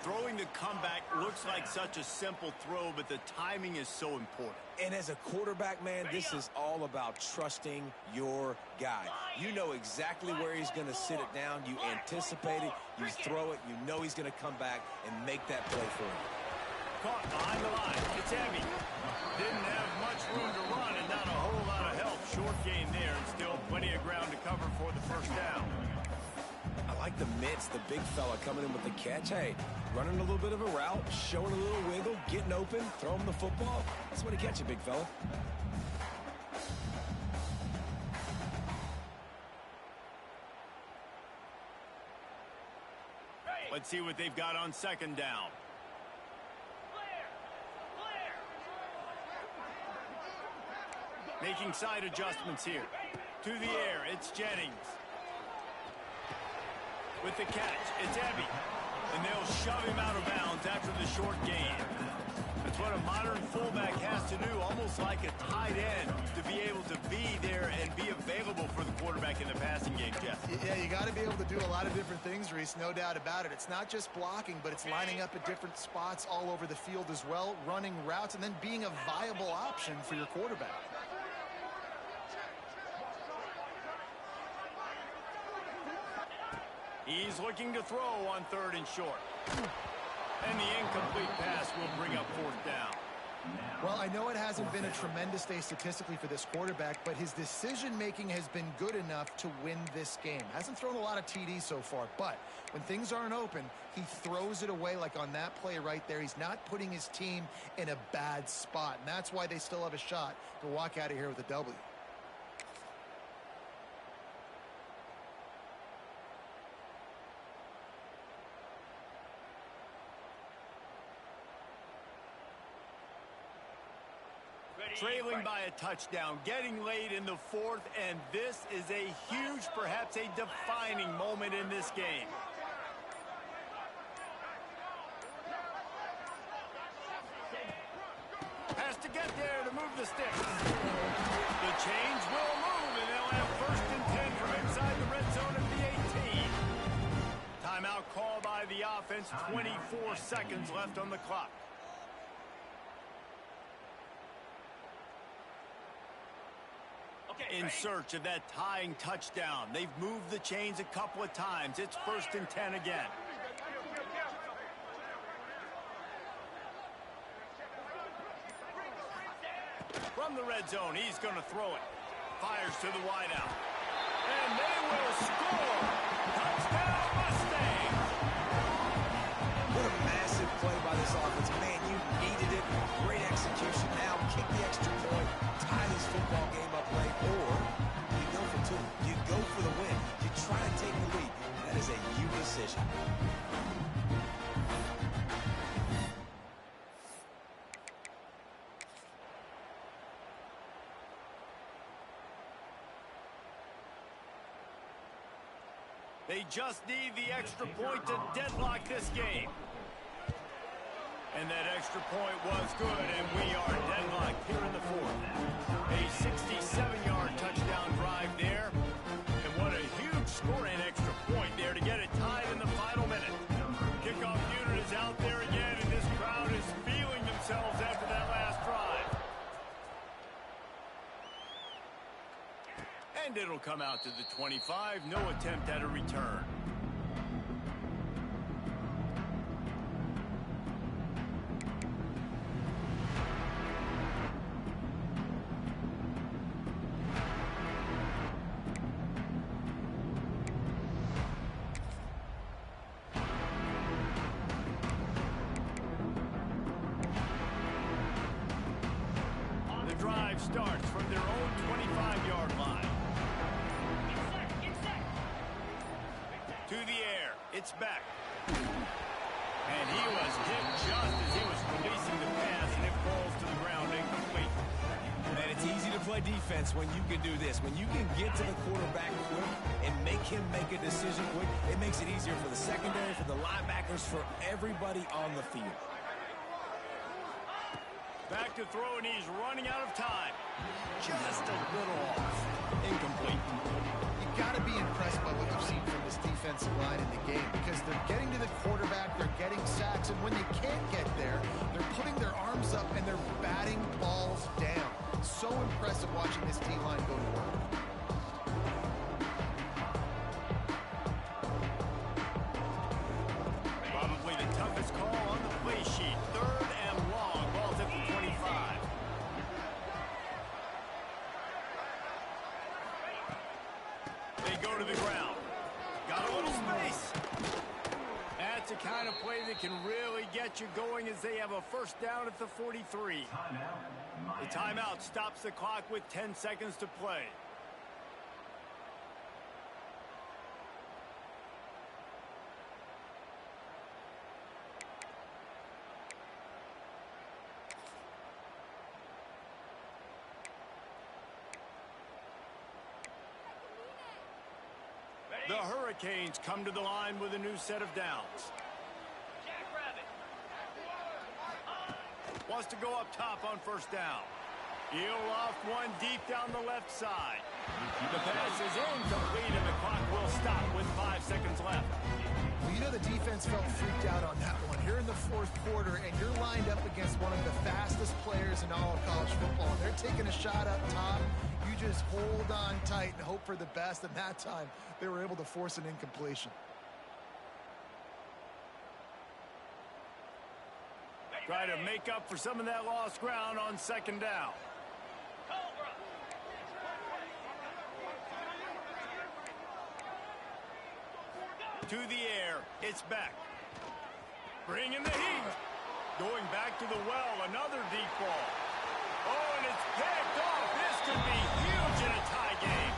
Throwing the comeback looks like such a simple throw, but the timing is so important. And as a quarterback, man, this is all about trusting your guy. You know exactly where he's going to sit it down. You anticipate it. You throw it. You know he's going to come back and make that play for you. Caught behind the line. It's heavy. Didn't have much room to run and not a whole lot of help. Short gain there and still plenty of ground to cover for the first down. I like the mitts, the big fella coming in with the catch. Hey, running a little bit of a route, showing a little wiggle, getting open, throwing the football. That's the way to catch it, big fella. Let's see what they've got on second down. Making side adjustments here. To the air, it's Jennings. With the catch, it's Ebby. And they'll shove him out of bounds after the short gain. That's what a modern fullback has to do, almost like a tight end, to be able to be there and be available for the quarterback in the passing game, Jeff. Yeah, you got to be able to do a lot of different things, Reese, no doubt about it. It's not just blocking, but it's lining up at different spots all over the field as well, running routes, and then being a viable option for your quarterback. He's looking to throw on third and short. And the incomplete pass will bring up fourth down. Well, I know it hasn't been a tremendous day statistically for this quarterback, but his decision-making has been good enough to win this game. Hasn't thrown a lot of TDs so far, but when things aren't open, he throws it away like on that play right there. He's not putting his team in a bad spot, and that's why they still have a shot to walk out of here with a W. Trailing by a touchdown, getting late in the fourth, and this is a huge, perhaps a defining moment in this game. move the sticks. The chains will move, and they'll have 1st and 10 from inside the red zone of the 18. Timeout call by the offense. 24 seconds left on the clock. In search of that tying touchdown. They've moved the chains a couple of times. It's 1st and 10 again. From the red zone, he's going to throw it. Fires to the wideout. And they will score. Touchdown, Mustangs. What a massive play by this offense. Man, you needed it. Great execution. Now kick the extra point. Tie this football game up late. Or you go for 2. You go for the win. You try to take the lead. That is a you decision. They just need the extra point to deadlock this game. And that extra point was good, and we are deadlocked here in the 4th. A 67-yard touchdown drive there. And what a huge score and extra point there to get it tied in the final minute. Kickoff unit is out there again, and this crowd is feeling themselves after that last drive. And it'll come out to the 25. No attempt at a return. The drive starts from their own 25-yard line. To the air. It's back. And he was hit just as he was releasing the pass, and it falls to the ground incomplete. Man, it's easy to play defense when you can do this. When you can get to the quarterback quick and make him make a decision quick, it makes it easier for the secondary, for the linebackers, for everybody on the field. Back to throw, and he's running out of time. Just a little off. Incomplete. You've got to be impressed by what you've seen from this defensive line in the game, because they're getting to the quarterback, they're getting sacks, and when they can't get there, they're putting their arms up and they're batting balls down. So impressive watching this D-line go to work. Probably the toughest call on the play sheet. 3rd and long. Ball's at the 25. They go to the ground. Got a little space. That's the kind of play that can really get you going as they have a 1st down at the 43. The timeout stops the clock with 10 seconds to play. The Hurricanes come to the line with a new set of downs. Wants to go up top on 1st down. He'll loft one deep down the left side. The pass is incomplete, and the clock will stop with 5 seconds left. Well, you know the defense felt freaked out on that one. Here in the 4th quarter, and you're lined up against one of the fastest players in all of college football. And they're taking a shot up top. You just hold on tight and hope for the best, and that time they were able to force an incompletion. Try to make up for some of that lost ground on 2nd down. To the air, it's back. Bringing the heat. Going back to the well, another deep ball. Oh, and it's picked off. This could be huge in a tie game.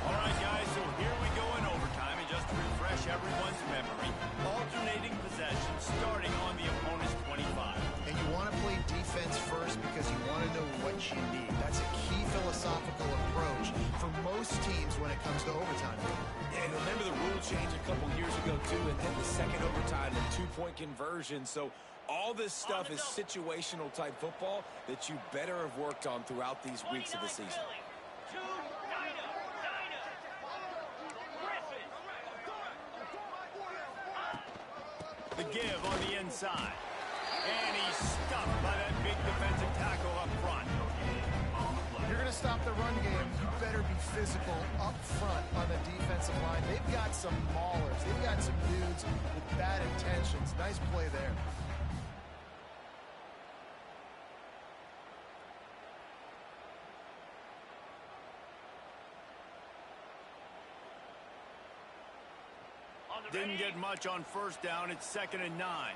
All right, guys, so here we go in overtime. And just to refresh everyone's memory, alternating possession starting on the opponent's 25. And you want to play defense first because you want to know what you need. That's a key philosophical approach for most teams when it comes to overtime. Yeah, and remember the rule change a couple years ago, too, and then the second overtime, the 2-point conversion. So All this stuff is situational type football that you better have worked on throughout these weeks of the season. The give on the inside. And he's stuffed by that big defensive tackle up front. If you're going to stop the run game, you better be physical up front on the defensive line. They've got some maulers. They've got some dudes with bad intentions. Nice play there. Didn't get much on first down. It's 2nd and 9.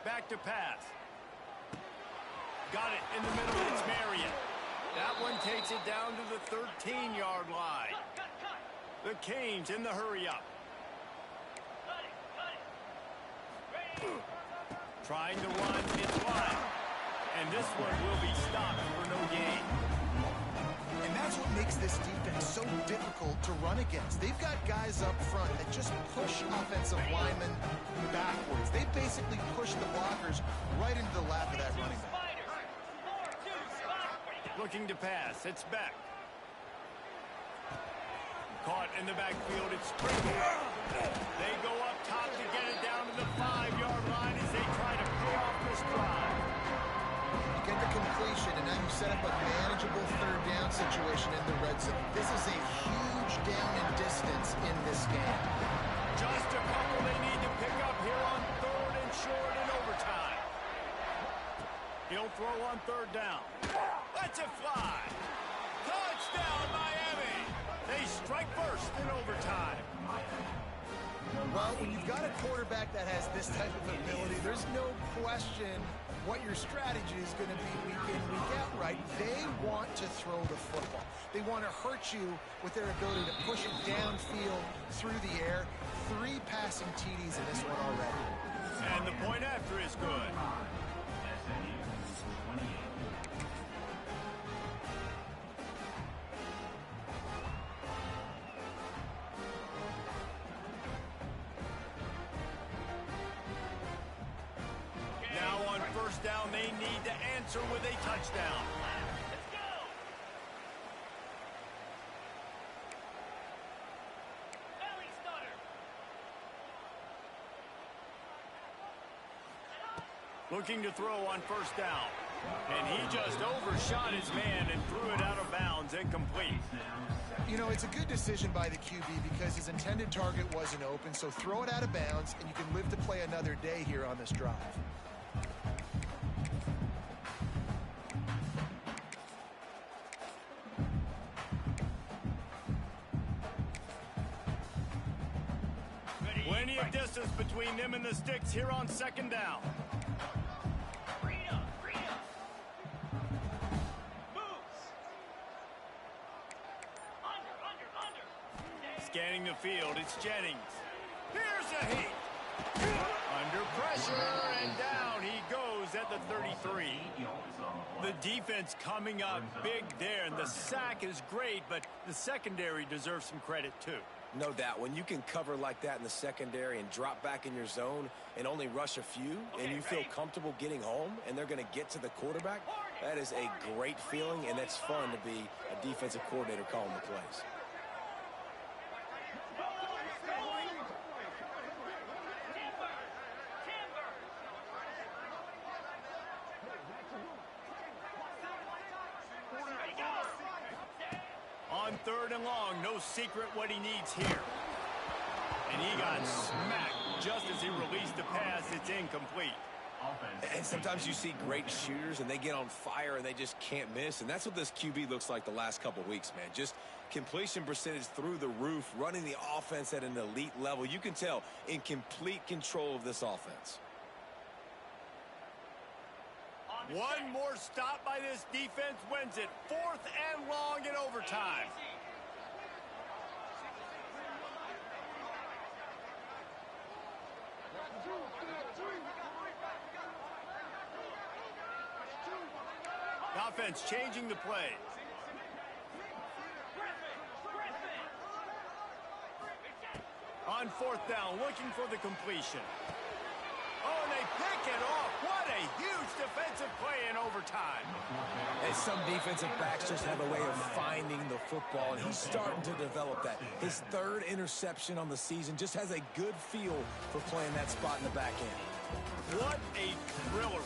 Back to pass. Got it in the middle. It's Marion. That one takes it down to the 13-yard line. The Canes in the hurry up. Trying to run. It's wide. And this one will be stopped for no gain. And that's what makes this defense so difficult to run against. They've got guys up front that just push offensive linemen backwards. They basically push the blockers right into the lap of that running back. Looking to pass. It's back. Caught in the backfield. It's Springer. They go up top to get it down to the 5-yard line as they try to pay off this drive. Get the completion, and now you set up a manageable third down situation in the red zone. This is a huge down in distance in this game. Just a couple they need to pick up here on 3rd and short in overtime. He'll throw on 3rd down. Lets it fly. Touchdown, Miami. They strike first in overtime. Well, when you've got a quarterback that has this type of ability, there's no question what your strategy is going to be week in, week out, right? They want to throw the football. They want to hurt you with their ability to push it downfield through the air. 3 passing TDs in this one already. And the point after is good. Down, they need to answer with a touchdown. Let's go. Belly stutter. Looking to throw on 1st down. And he just overshot his man and threw it out of bounds, incomplete. You know, it's a good decision by the QB because his intended target wasn't open, so throw it out of bounds, and you can live to play another day here on this drive. Plenty of distance between them and the sticks here on 2nd down. Freedom. Moves. Under. Scanning the field, it's Jennings. Here's a heat. Under pressure, and down he goes at the 33. The defense coming up big there, and the sack is great, but the secondary deserves some credit too. No doubt. When you can cover like that in the secondary and drop back in your zone and only rush a few, and you feel comfortable getting home, and they're going to get to the quarterback, that is a great feeling, and that's fun to be a defensive coordinator calling the plays. On 3rd and long, no secret what he needs here. And he got smacked just as he released the pass. It's incomplete. And sometimes you see great shooters and they get on fire and they just can't miss. And that's what this QB looks like the last couple weeks, man. Just completion percentage through the roof, running the offense at an elite level. You can tell in complete control of this offense. One more stop by this defense wins it. 4th and long in overtime. The offense changing the play. On on fourth down, looking for the completion. Oh, and they pick it off. What a huge defensive play in overtime. And some defensive backs just have a way of finding the football, and he's starting to develop that. His third interception on the season, just has a good feel for playing that spot in the back end. What a thriller.